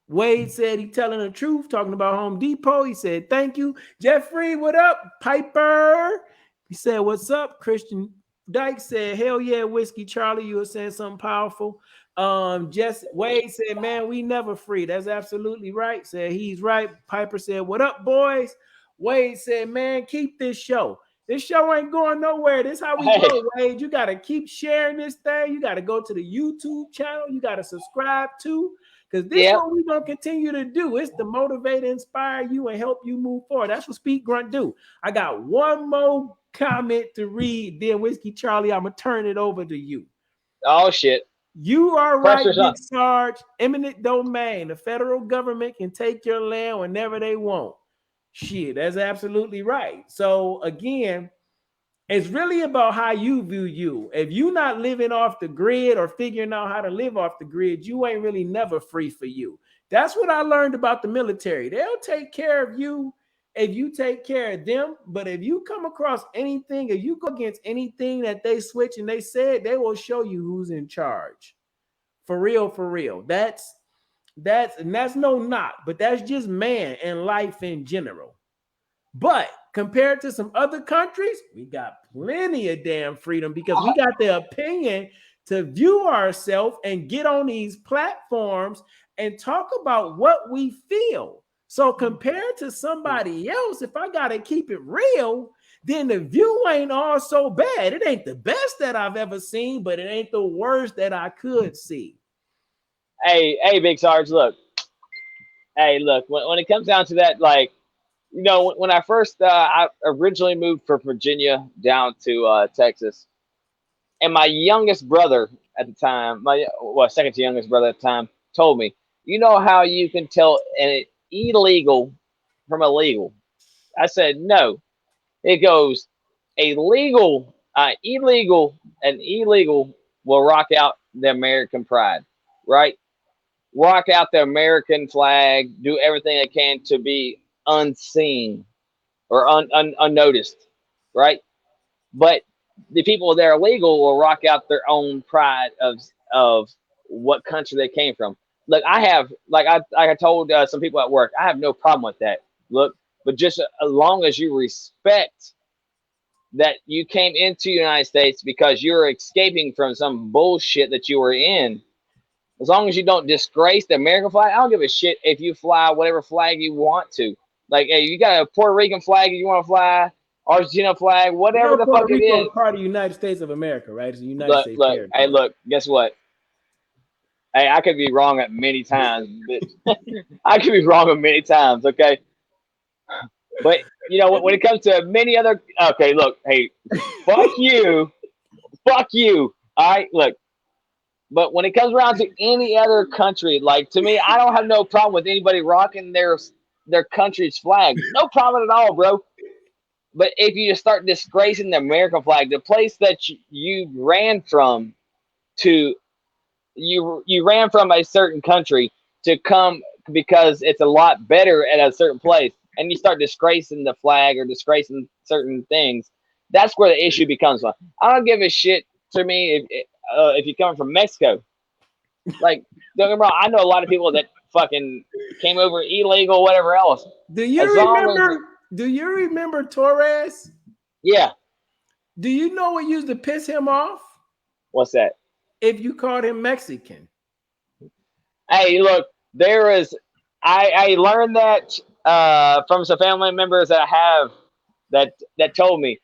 Wade said he telling the truth, talking about Home Depot. He said, thank you. Jeffrey, what up? Piper. He said, what's up? Christian Dyke said, hell yeah, Whiskey Charlie. You were saying something powerful. Wade said, man, we never free. That's absolutely right. Said he's right. Piper said, what up, boys? Wade said, man, keep this show. This show ain't going nowhere. This is how we go, Wade. You got to keep sharing this thing. You got to go to the YouTube channel. You got to subscribe to, because this is what we're going to continue to do. It's to motivate, inspire you, and help you move forward. That's what Speak Grunt do. I got one more comment to read. Then, Whiskey Charlie, I'm going to turn it over to you. Oh, shit. You are right, Big Sarge. Eminent domain. The federal government can take your land whenever they want. Shit, that's absolutely right. So again, it's really about how you view you. If you're not living off the grid or figuring out how to live off the grid, you ain't really never free for you. That's what I learned about the military. They'll take care of you if you take care of them. But if you come across anything, if you go against anything that they switch and they said, they will show you who's in charge. For real, for real. That's no knock, but that's just man and life in general. But compared to some other countries, we got plenty of damn freedom because we got the opinion to view ourselves and get on these platforms and talk about what we feel. So compared to somebody else, if I got to keep it real, then the view ain't all so bad. It ain't the best that I've ever seen, but it ain't the worst that I could see. Hey, Big Sarge, look. Hey, look, when it comes down to that, like, you know, when I first, I originally moved from Virginia down to Texas, and my youngest brother at the time, second to youngest brother at the time, told me, you know how you can tell an illegal from illegal? I said, no. It goes, illegal will rock out the American pride, right? Rock out the American flag, do everything they can to be unseen or unnoticed, right? But the people that are illegal will rock out their own pride of what country they came from. Look, I have, like I told some people at work, I have no problem with that. Look, but just as long as you respect that you came into the United States because you're escaping from some bullshit that you were in. As long as you don't disgrace the American flag, I don't give a shit if you fly whatever flag you want to. Like, hey, you got a Puerto Rican flag you want to fly, Argentina flag, whatever the fuck it is. Is part of the United States of America, right? It's the United States territory. Hey, look, guess what? Hey, I could be wrong at many times, but I could be wrong at many times, okay? But you know, when it comes to many other, okay, look, hey, fuck you. All right, look. But when it comes around to any other country, like, to me, I don't have no problem with anybody rocking their country's flag. No problem at all, bro. But if you just start disgracing the American flag, the place that you ran from you ran from a certain country to come because it's a lot better at a certain place, and you start disgracing the flag or disgracing certain things, that's where the issue becomes one. I don't give a shit. To me, if you're coming from Mexico, like, don't get me wrong, I know a lot of people that fucking came over illegal, whatever else. Do you remember Torres? Yeah. Do you know what used to piss him off? What's that? If you called him Mexican. Hey, look, I learned that from some family members that I have that told me,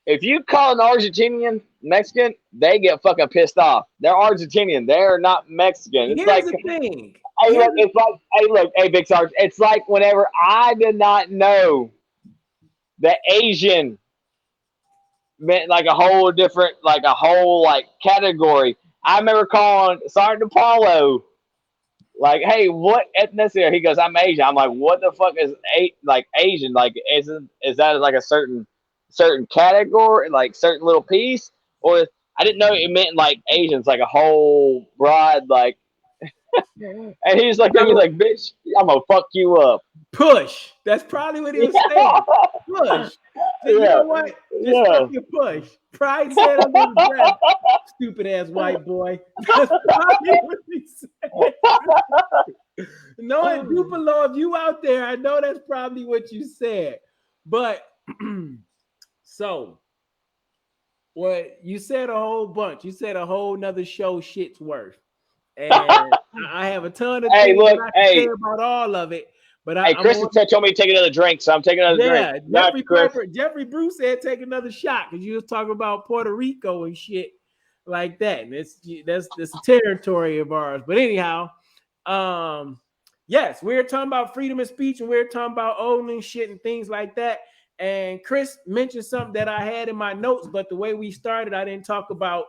if you call an Argentinian Mexican, they get fucking pissed off. They're Argentinian. They're not Mexican. It's Here's the thing. Hey, Big Sarge, it's like whenever I did not know the Asian meant like a whole different, like a whole like category. I remember calling Sergeant Apollo, like, "Hey, what ethnicity?" He goes, "I'm Asian." I'm like, "What the fuck is like Asian? Like, is that like a certain category, like certain little piece?" Or I didn't know it meant like Asians, like a whole broad, like. And he's like, at me like, "Bitch, I'm gonna fuck you up." Push. That's probably what he was saying. Push. So you Yeah, know what? Just yeah. fucking push. Pride said under his breath. Stupid ass white boy. That's probably what he said. Knowing Duplo, if you out there, I know that's probably what you said. But so what you said a whole bunch. You said a whole nother show shit's worth. And I have a ton of Hey, things look, that I can say hey, about all of it. But hey, I'm Chris on. told me to take another drink, so I'm taking another drink. Yeah, Got you, Chris. Jeffrey Bruce said take another shot because you was talking about Puerto Rico and shit like that. And that's a territory of ours. But anyhow, yes, we're talking about freedom of speech and we're talking about owning shit and things like that. And Chris mentioned something that I had in my notes, but the way we started, I didn't talk about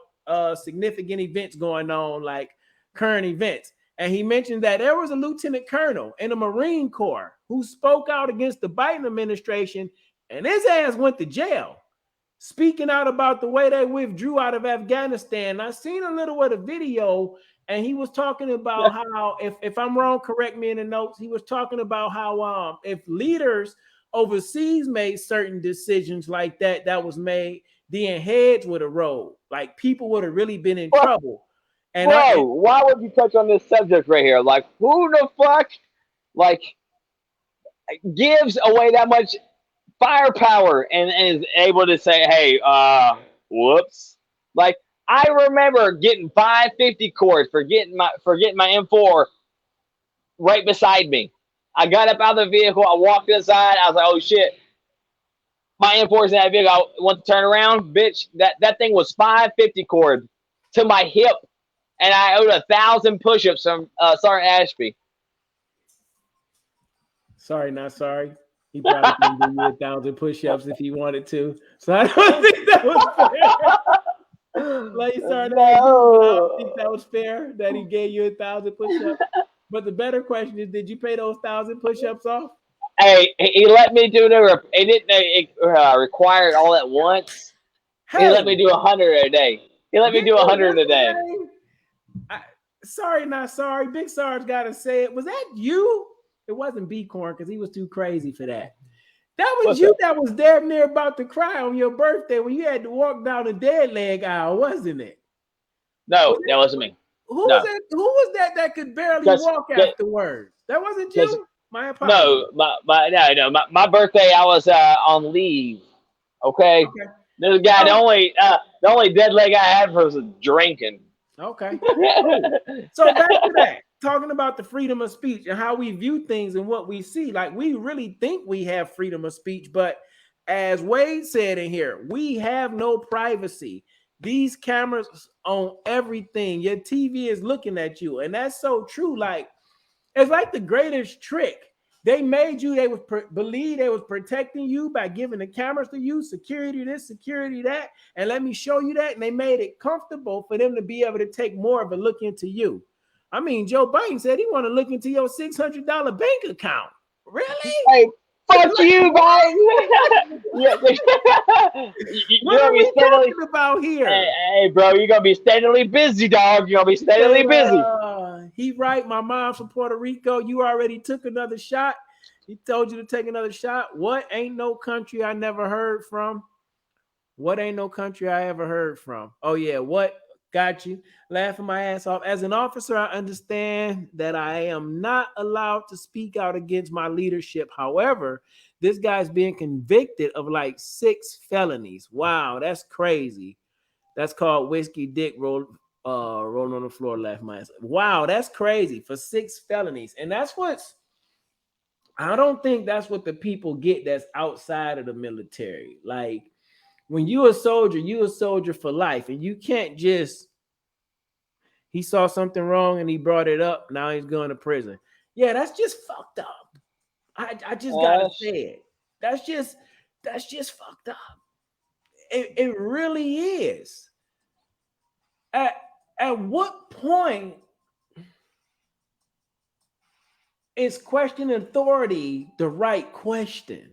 significant events going on, like current events. And he mentioned that there was a lieutenant colonel in the Marine Corps who spoke out against the Biden administration, and his ass went to jail, speaking out about the way they withdrew out of Afghanistan. I seen a little of the video, and he was talking about how, if I'm wrong, correct me in the notes. He was talking about how if leaders overseas made certain decisions like that, that was made, then heads would have rolled. Like people would have really been in trouble. And Bro, why would you touch on this subject right here? Like, who the fuck, like, gives away that much firepower and is able to say, "Hey, whoops." Like, I remember getting 550 cords for getting my M4 right beside me. I got up out of the vehicle. I walked inside. I was like, "Oh shit, my M4's in that vehicle." I went to turn around, bitch. That thing was 550 cord to my hip, and I owed 1,000 push-ups from Sergeant Ashby. sorry, not sorry. He probably can do you 1,000 push-ups if he wanted to. So I don't think that was fair. Like sorry, I don't think No. that was fair that he gave you 1,000 push-ups. But the better question is, did you pay those 1,000 push-ups off? Hey, he let me do the. It didn't require it all at once. He let Hey, me do 100 a day. He let me didn't do you? 100 What's a his day. name? Sorry, not sorry. Big Sarge got to say it. Was that you? It wasn't B Corn because he was too crazy for that. That was What's you up? that was damn near about to cry on your birthday when you had to walk down the dead leg aisle, wasn't it? Was No, that it wasn't me. who was No, that? Who was that could barely because walk afterwards? That wasn't because you? My apologies. no, my birthday I was on leave. Okay, Okay. this guy So the only dead leg I had was drinking. okay. Cool. So back to that. Talking about the freedom of speech and how we view things and what we see. Like we really think we have freedom of speech, but as Wade said in here, we have no privacy. These cameras on everything. Your TV is looking at you, and that's so true. Like it's like the greatest trick. They made you. They would believe they was protecting you by giving the cameras to you, security this, security that, and let me show you that. And they made it comfortable for them to be able to take more of a look into you. I mean, Joe Biden said he want to look into your $600 bank account. Really? Hey, fuck you, What? Biden. Yeah, What you're gonna are be we steadily. talking about Hey, here? hey, bro, you're gonna be steadily busy, dog. You're gonna be He said, steadily busy. he right, my mom's from Puerto Rico. You already took another shot. He told you to take another shot. What ain't no country I never heard from? What ain't no country I ever heard from? Oh, yeah, what? Got you. Laughing my ass off. As an officer, I understand that I am not allowed to speak out against my leadership. However, this guy's being convicted of like 6 felonies. Wow, that's crazy. That's called whiskey dick rolling on the floor, laugh my ass. Wow, that's crazy for 6 felonies. And that's what's I don't think that's what the people get that's outside of the military. Like when you a soldier for life, and you can't just he saw something wrong and he brought it up. Now he's going to prison. Yeah, that's just fucked up. I just gotta say it. That's just fucked up. It really is. At at what point is questioning authority the right question?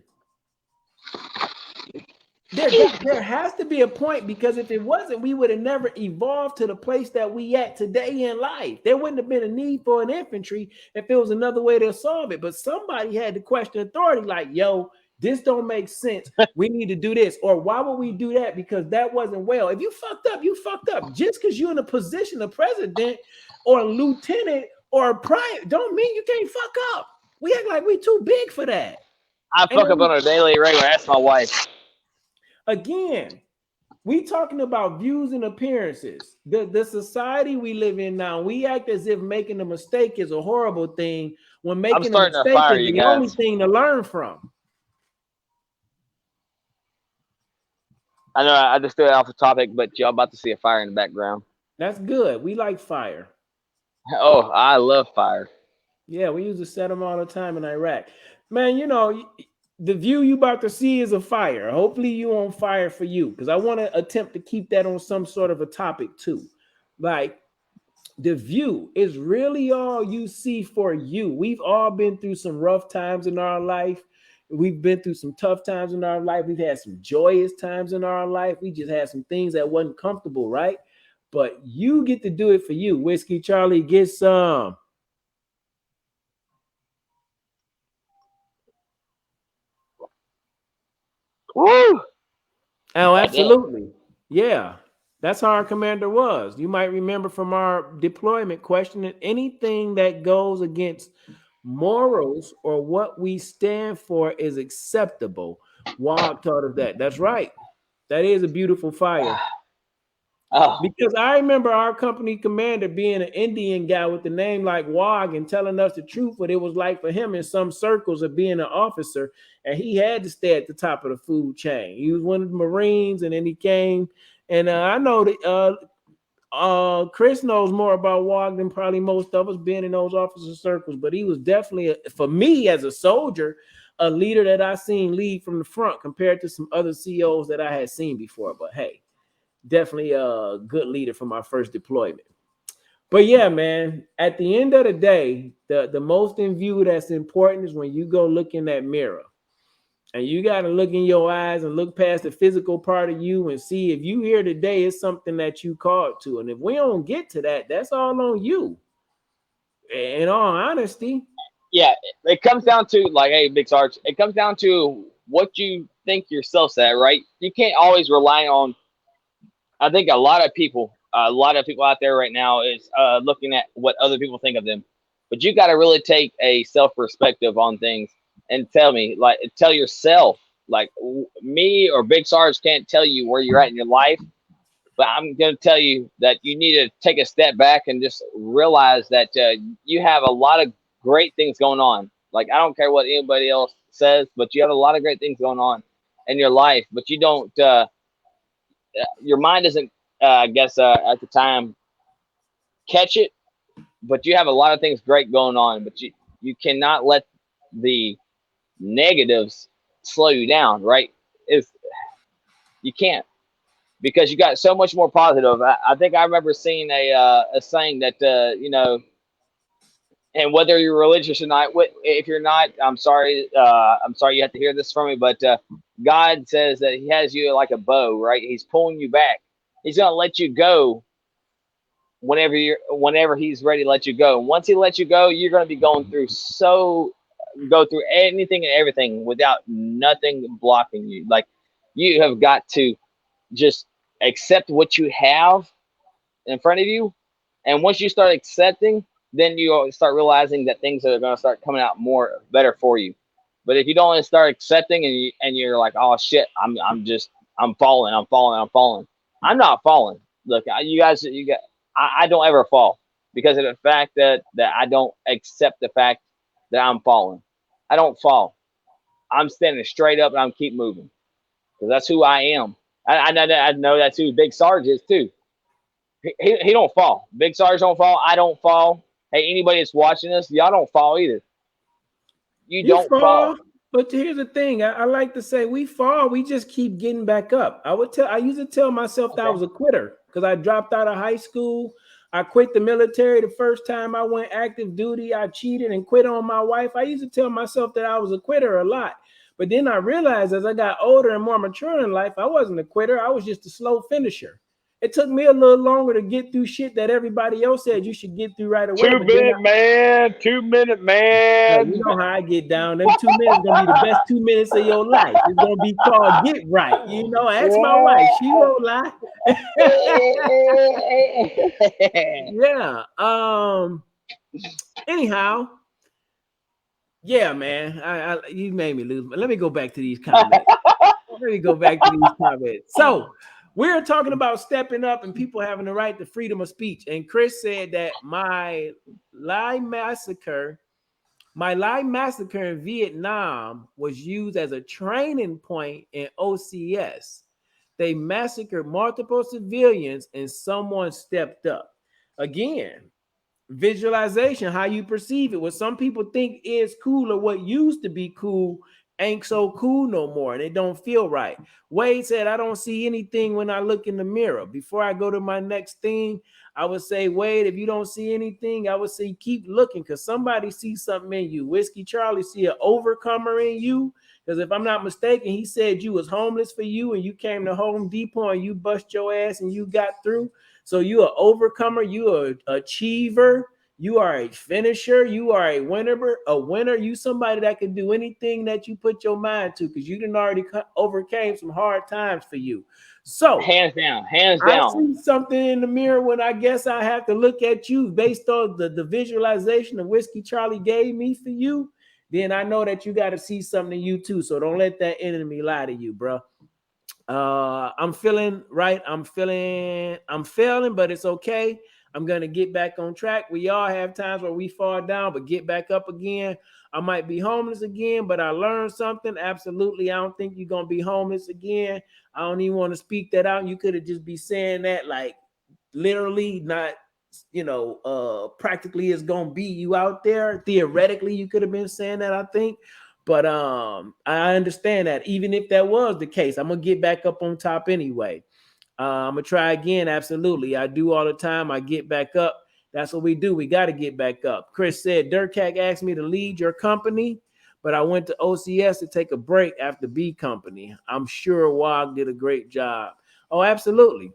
There has to be a point, because if it wasn't, we would have never evolved to the place that we at today in life. There wouldn't have been a need for an infantry if it was another way to solve it. But somebody had to question authority, like, yo, this don't make sense. We need to do this. Or why would we do that? Because that wasn't well. If you fucked up, you fucked up. Just because you're in a position of president or a lieutenant or a private don't mean you can't fuck up. We act like we too big for that. I And fuck up on a daily regular. That's my wife. again, we talking about views and appearances. The society we live in now, we act as if making a mistake is a horrible thing, when I'm making a starting to mistake fire is you the only guys. thing to learn from. I know I just threw it off the topic, but y'all about to see a fire in the background. That's good. We like fire. Oh, I love fire. Yeah, we used to set them all the time in Iraq. Man, you know, the view you about to see is a fire. Hopefully you on fire for you, because I want to attempt to keep that on some sort of a topic too. Like, the view is really all you see for you. We've all been through some rough times in our life. We've been through some tough times in our life. We've had some joyous times in our life. We just had some things that wasn't comfortable, right? But you get to do it for you. Whiskey Charlie, get some. Woo! Oh, God damn. absolutely. Yeah. That's how our commander was. You might remember from our deployment questioning anything that goes against morals or what we stand for is acceptable. Wog taught us that. That's right. That is a beautiful fire. Oh, Because I remember our company commander being an Indian guy with a name like Wog and telling us the truth, what it was like for him in some circles of being an officer. And he had to stay at the top of the food chain. He was one of the Marines, and then he came. And I know that Chris knows more about Wog than probably most of us being in those officer circles, but he was definitely, for me as a soldier, a leader that I seen lead from the front compared to some other COs that I had seen before. But hey, definitely a good leader for my first deployment. But yeah, man, at the end of the day, the most in view that's important is when you go look in that mirror. And you got to look in your eyes and look past the physical part of you and see if you here today is something that you called to. And if we don't get to that, that's all on you. In all honesty, yeah. It comes down to like, hey, Big Sarge. It comes down to what you think yourself's at, right? You can't always rely on. I think a lot of people out there right now is looking at what other people think of them. But you got to really take a self perspective on things and tell yourself, like me or Big Sarge can't tell you where you're at in your life, but I'm going to tell you that you need to take a step back and just realize that you have a lot of great things going on. Like, I don't care what anybody else says, but you have a lot of great things going on in your life, but you don't, your mind doesn't, I guess, at the time catch it, but you have a lot of things great going on, but you cannot let the negatives slow you down, right? If you can't, because you got so much more positive. I think I remember seeing a saying that and whether you're religious or not, if you're not, I'm sorry you have to hear this from me, but God says that He has you like a bow, right? He's pulling you back. He's gonna let you go whenever He's ready to let you go. Once He lets you go, you're gonna be go through anything and everything without nothing blocking you. Like, you have got to just accept what you have in front of you, and once you start accepting, then you start realizing that things are going to start coming out more better for you. But if you don't start accepting and you're like, oh shit, I'm falling, I'm falling. I'm not falling. Look, I don't ever fall because of the fact that I don't accept the fact that I'm falling. I don't fall. I'm standing straight up and I'm keep moving because that's who I am. I know that's who Big Sarge is too. He don't fall. Big Sarge don't fall. I don't fall. Hey, anybody that's watching this, y'all don't fall either. You you don't fall. fall. But here's the thing. I like to say we fall, we just keep getting back up. I used to tell myself that I Okay. was a quitter because I dropped out of high school. I quit the military the first time I went active duty. I cheated and quit on my wife. I used to tell myself that I was a quitter a lot. But then I realized as I got older and more mature in life, I wasn't a quitter. I was just a slow finisher. It took me a little longer to get through shit that everybody else said you should get through right away. Two But then minute man, 2 minute you man. know how I get down. Them 2 minutes gonna be the best 2 minutes of your life. It's gonna be called get right. You know, ask my wife. She won't lie. Yeah. Anyhow, yeah, man. You made me lose. Let me go back to these comments. Let me go back to these comments. So we're talking about stepping up and people having the right to freedom of speech. And Chris said that my Lai massacre in Vietnam was used as a training point in OCS. They massacred multiple civilians and someone stepped up. Again, visualization, how you perceive it. What some people think is cool or what used to be cool ain't so cool no more and it don't feel right. Wade said, I don't see anything when I look in the mirror. Before I go to my next thing, I would say, Wade, if you don't see anything, I would say keep looking because somebody sees something in you. Whiskey Charlie see an overcomer in you. Because if I'm not mistaken, he said you was homeless for you and you came to Home Depot and you bust your ass and you got through. So you are overcomer, you are an achiever, you are a finisher, you are a winner, you somebody that can do anything that you put your mind to because you didn't already overcame some hard times for you. So Hands down, hands I down. see something in the mirror when I guess I have to look at you based on the visualization of Whiskey Charlie gave me for you. Then I know that you got to see something in you too. So don't let that enemy lie to you, bro. I'm feeling right. I'm failing, but it's okay. I'm gonna get back on track. We all have times where we fall down, but get back up again. I might be homeless again, but I learned something. Absolutely. I don't think you're gonna be homeless again. I don't even want to speak that out. You could have just be saying that like literally, not practically it's gonna be you out there. Theoretically, you could have been saying that, I think. But I understand that even if that was the case, I'm gonna get back up on top anyway. I'm gonna try again. Absolutely, I do all the time. I get back up. That's what we do. We got to get back up. Chris said, Durkak asked me to lead your company, but I went to OCS to take a break after B Company. I'm sure Wog did a great job. Oh, absolutely.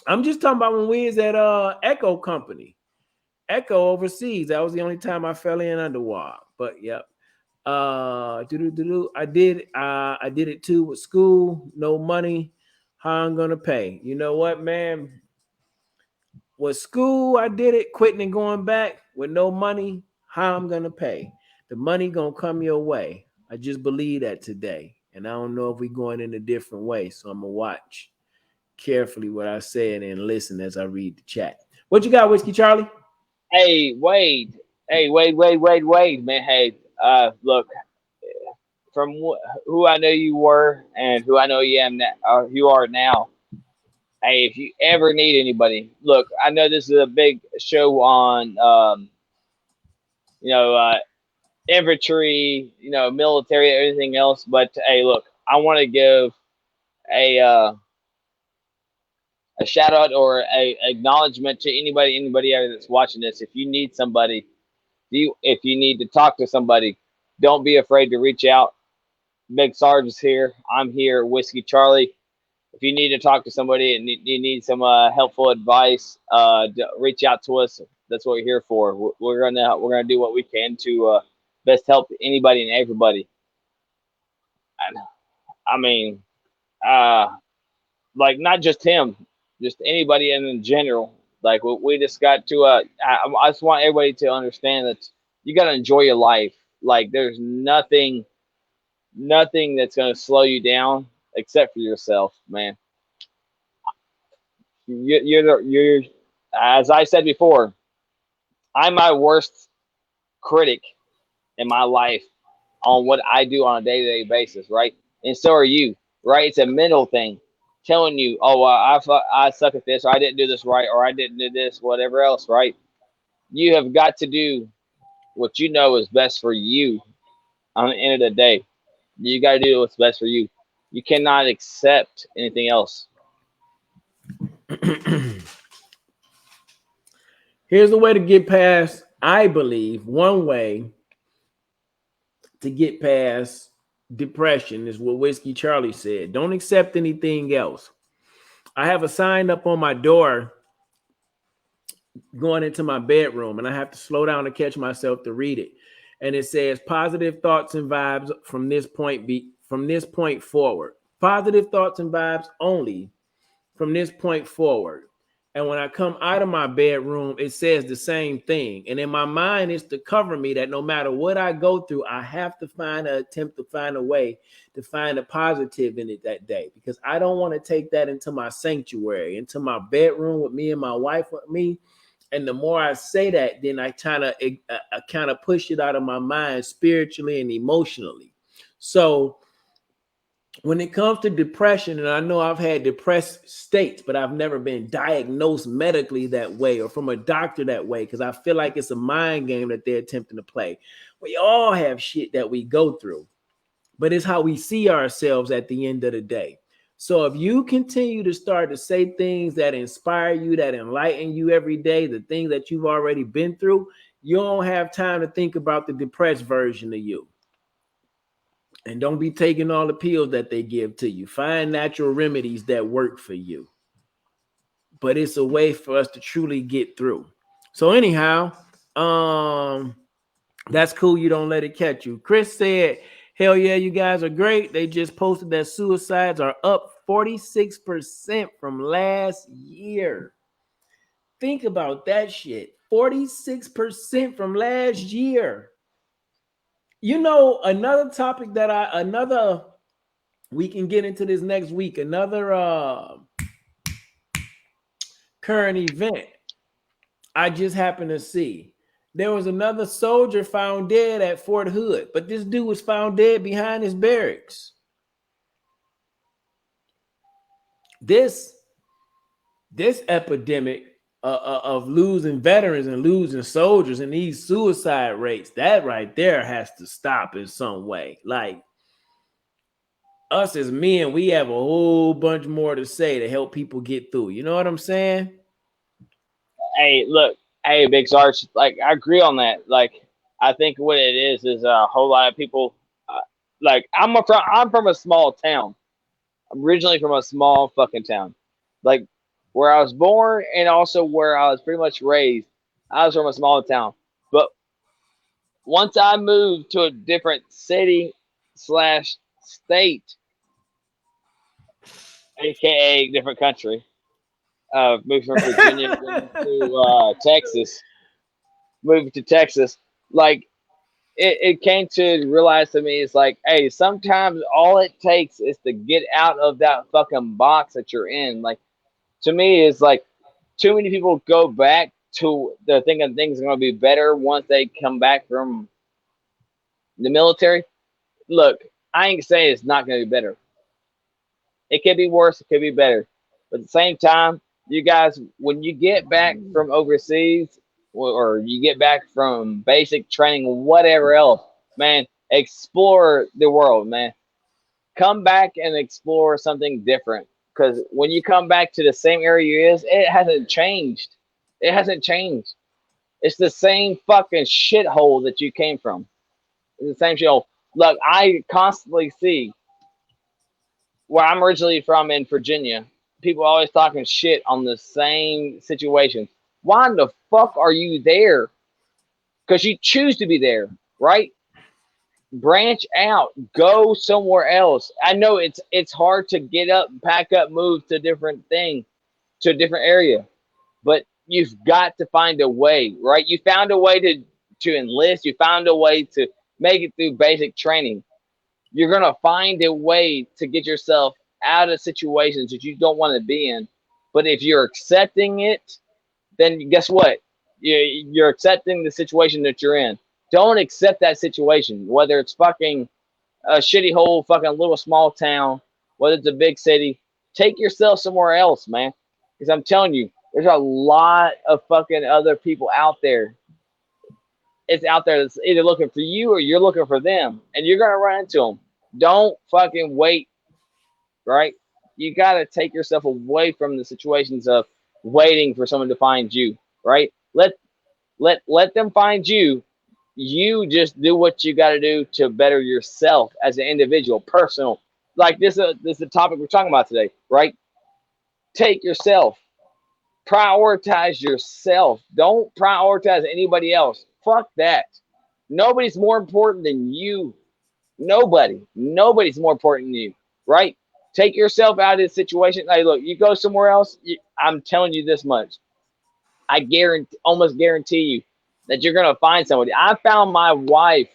I'm just talking about when we was at Echo Company. Echo overseas. That was the only time I fell in under Wog. But yep. I did it too with school, no money. How I'm gonna pay? You know what, man? With school, I did it, quitting and going back with no money. How I'm gonna pay? The money gonna come your way. I just believe that today, and I don't know if we going in a different way. So I'm gonna watch carefully what I say and listen as I read the chat. What you got, Whiskey Charlie? Hey, Wade. Hey, Wade, man. Hey, look, from who I know you were and who I know you are now. Hey, if you ever need anybody, look, I know this is a big show on, you know, infantry, military, everything else. But hey, look, I want to give a uh, a shout out or a acknowledgement to anybody out that's watching this. If you need somebody, if you need to talk to somebody, don't be afraid to reach out. Big Sarge is here. I'm here. Whiskey Charlie. If you need to talk to somebody and you need some helpful advice, reach out to us. That's what we're here for. We're gonna do what we can to best help anybody and everybody. And, I mean, uh, like not just him, just anybody in general. Like we just got to. I just want everybody to understand that you got to enjoy your life. Like there's nothing that's gonna slow you down except for yourself, man. You're as I said before, I'm my worst critic in my life on what I do on a day-to-day basis, right? And so are you, right? It's a mental thing, telling you, oh, I suck at this, or I didn't do this right, or I didn't do this, whatever else, right? You have got to do what you know is best for you on the end of the day. You got to do what's best for you. You cannot accept anything else. Here's the way to get past, I believe, one way to get past depression is what Whiskey Charlie said. Don't accept anything else. I have a sign up on my door going into my bedroom, and I have to slow down to catch myself to read it. And it says positive thoughts and vibes from this point forward. Positive thoughts and vibes only from this point forward. And when I come out of my bedroom, it says the same thing. And in my mind, it's to cover me that no matter what I go through, I have to attempt to find a way to find a positive in it that day, because I don't want to take that into my sanctuary, into my bedroom with me and my wife with me. And the more I say that, then I kind of push it out of my mind spiritually and emotionally. So when it comes to depression, and I know I've had depressed states, but I've never been diagnosed medically that way or from a doctor that way, because I feel like it's a mind game that they're attempting to play. We all have shit that we go through, but it's how we see ourselves at the end of the day. So if you continue to start to say things that inspire you, that enlighten you every day, the things that you've already been through, you don't have time to think about the depressed version of you. And don't be taking all the pills that they give to you. Find natural remedies that work for you. But it's a way for us to truly get through. So anyhow, that's cool. You don't let it catch you. Chris said, hell yeah, you guys are great. They just posted that suicides are up 46% from last year. Think about that shit. 46% from last year. You know, another topic that we can get into this next week, another current event I just happened to see. There was another soldier found dead at Fort Hood, but this dude was found dead behind his barracks. This epidemic of losing veterans and losing soldiers and these suicide rates, that right there has to stop in some way. Like, us as men, we have a whole bunch more to say to help people get through. You know what I'm saying? Hey, look, hey, Big Sarge, like I agree on that. Like, I think what it is a whole lot of people. Like, I'm from a small town. I'm originally from a small fucking town, like where I was born and also where I was pretty much raised. I was from a small town, but once I moved to a different city slash state, aka different country, moved from Virginia to Texas, moved to Texas, like it came to realize to me, it's like, hey, sometimes all it takes is to get out of that fucking box that you're in. Like, to me, it's like too many people go back to the thinking things are going to be better once they come back from the military. Look, I ain't saying it's not going to be better. It could be worse, it could be better. But at the same time, you guys, when you get back from overseas or you get back from basic training, whatever else, man, explore the world, man. Come back and explore something different. Because when you come back to the same area you is, it hasn't changed. It hasn't changed. It's the same fucking shithole that you came from. It's the same shithole. Look, I constantly see where I'm originally from in Virginia, people always talking shit on the same situation. Why in the fuck are you there? Because you choose to be there, right? Branch out, go somewhere else. I know it's hard to get up, pack up, move to a different thing, to a different area, but you've got to find a way, right? You found a way to enlist. You found a way to make it through basic training. You're gonna find a way to get yourself out of situations that you don't want to be in. But if you're accepting it, then guess what? You're accepting the situation that you're in. Don't accept that situation, whether it's fucking a shitty hole, fucking little small town, whether it's a big city. Take yourself somewhere else, man. Because I'm telling you, there's a lot of fucking other people out there. It's out there that's either looking for you or you're looking for them, and you're gonna run into them. Don't fucking wait, right? You gotta take yourself away from the situations of waiting for someone to find you, right? Let them find you. You just do what you got to do to better yourself as an individual, personal. Like this is the topic we're talking about today, right? Take yourself, prioritize yourself. Don't prioritize anybody else. Fuck that. Nobody's more important than you. Nobody's more important than you, right? Take yourself out of this situation. Like, look, you go somewhere else. I'm telling you this much. I almost guarantee you that you're gonna find somebody. I found my wife.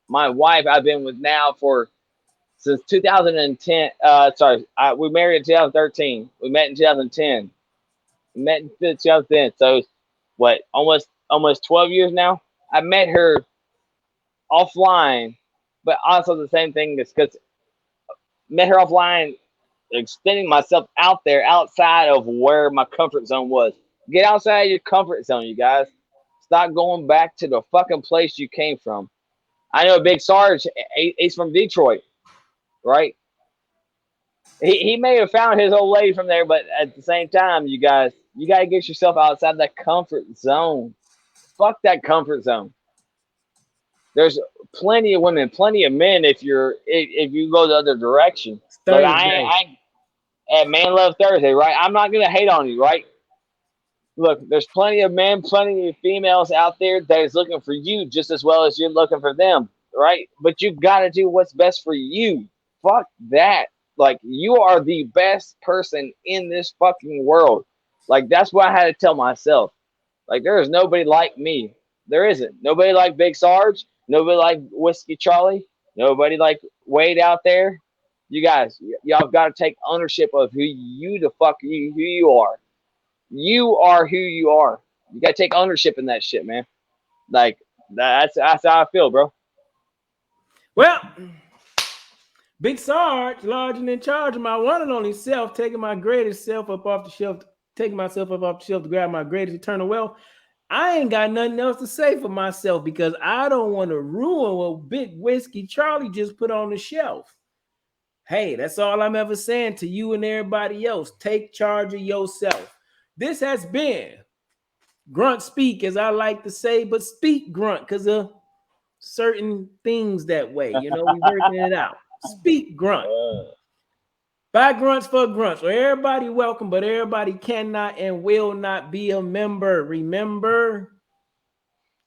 My wife I've been with now for since 2010. We married in 2013. We met in 2010. We met in 2010. So what? Almost 12 years now. I met her offline, but also the same thing is because met her offline, extending myself out there outside of where my comfort zone was. Get outside your comfort zone, you guys. Stop going back to the fucking place you came from. I know Big Sarge, he's from Detroit, right? He may have found his old lady from there, but at the same time, you guys, you got to get yourself outside that comfort zone. Fuck that comfort zone. There's plenty of women, plenty of men. If you go the other direction, look, I at Man Love Thursday, right? I'm not gonna hate on you, right? Look, there's plenty of men, plenty of females out there that is looking for you just as well as you're looking for them, right? But you gotta do what's best for you. Fuck that. Like, you are the best person in this fucking world. Like, that's what I had to tell myself. Like, there is nobody like me. There isn't. Nobody like Big Sarge. Nobody like Whiskey Charlie. Nobody like Wade out there. You guys, y'all got to take ownership of who you are. You are who you are. You got to take ownership in that shit, man. Like, that's how I feel, bro. Well, Big Sarge, large and in charge of my one and only self, taking my greatest self up off the shelf, taking myself up off the shelf to grab my greatest eternal wealth. I ain't got nothing else to say for myself because I don't want to ruin what Big Whiskey Charlie just put on the shelf. Hey, that's all I'm ever saying to you and everybody else. Take charge of yourself. This has been Grunt Speak, as I like to say, but speak Grunt because of certain things that way. You know, we working it out. Speak Grunt. By Grunts for Grunts. So everybody welcome, but everybody cannot and will not be a member. Remember,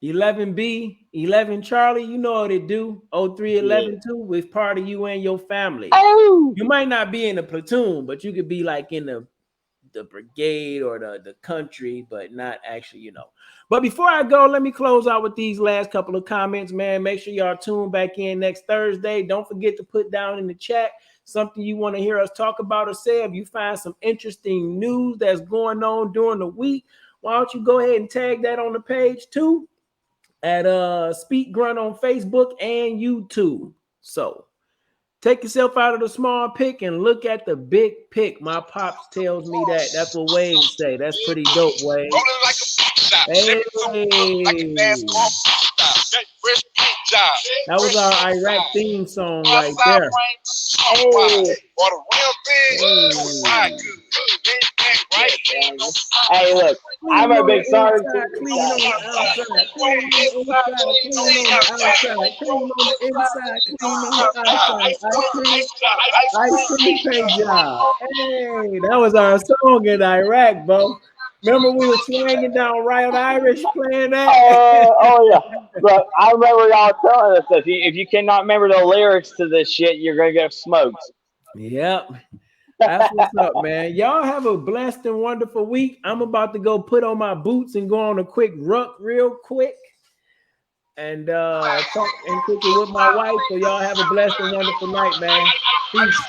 11B, 11 Charlie, you know what it do. 0311 too, with part of you and your family. Oh. You might not be in the platoon, but you could be like in the brigade or the country, but not actually, you know. But before I go, let me close out with these last couple of comments, man. Make sure y'all tune back in next Thursday. Don't forget to put down in the chat something you want to hear us talk about or say. If you find some interesting news that's going on during the week, why don't you go ahead and tag that on the page too at Speak Grunt on Facebook and YouTube. So take yourself out of the small pick and look at the big pick. My pops tells me that. That's what Wade say. That's pretty dope, Wade. Hey. That was our Iraq theme song right there. Hey, look, I'm a Big Sarge. Clean on the outside, clean on the inside, clean on the outside, clean on the inside, clean on the outside. Ice cream paint job. Hey, that was our song in Iraq, bro. Remember we were swinging down Wild Irish playing that? Oh yeah. Look, I remember y'all telling us that if you cannot remember the lyrics to this shit, you're gonna get smoked. Yep. That's what's up, man. Y'all have a blessed and wonderful week. I'm about to go put on my boots and go on a quick ruck real quick and talk and kick it with my wife. So y'all have a blessed and wonderful night, man. Peace.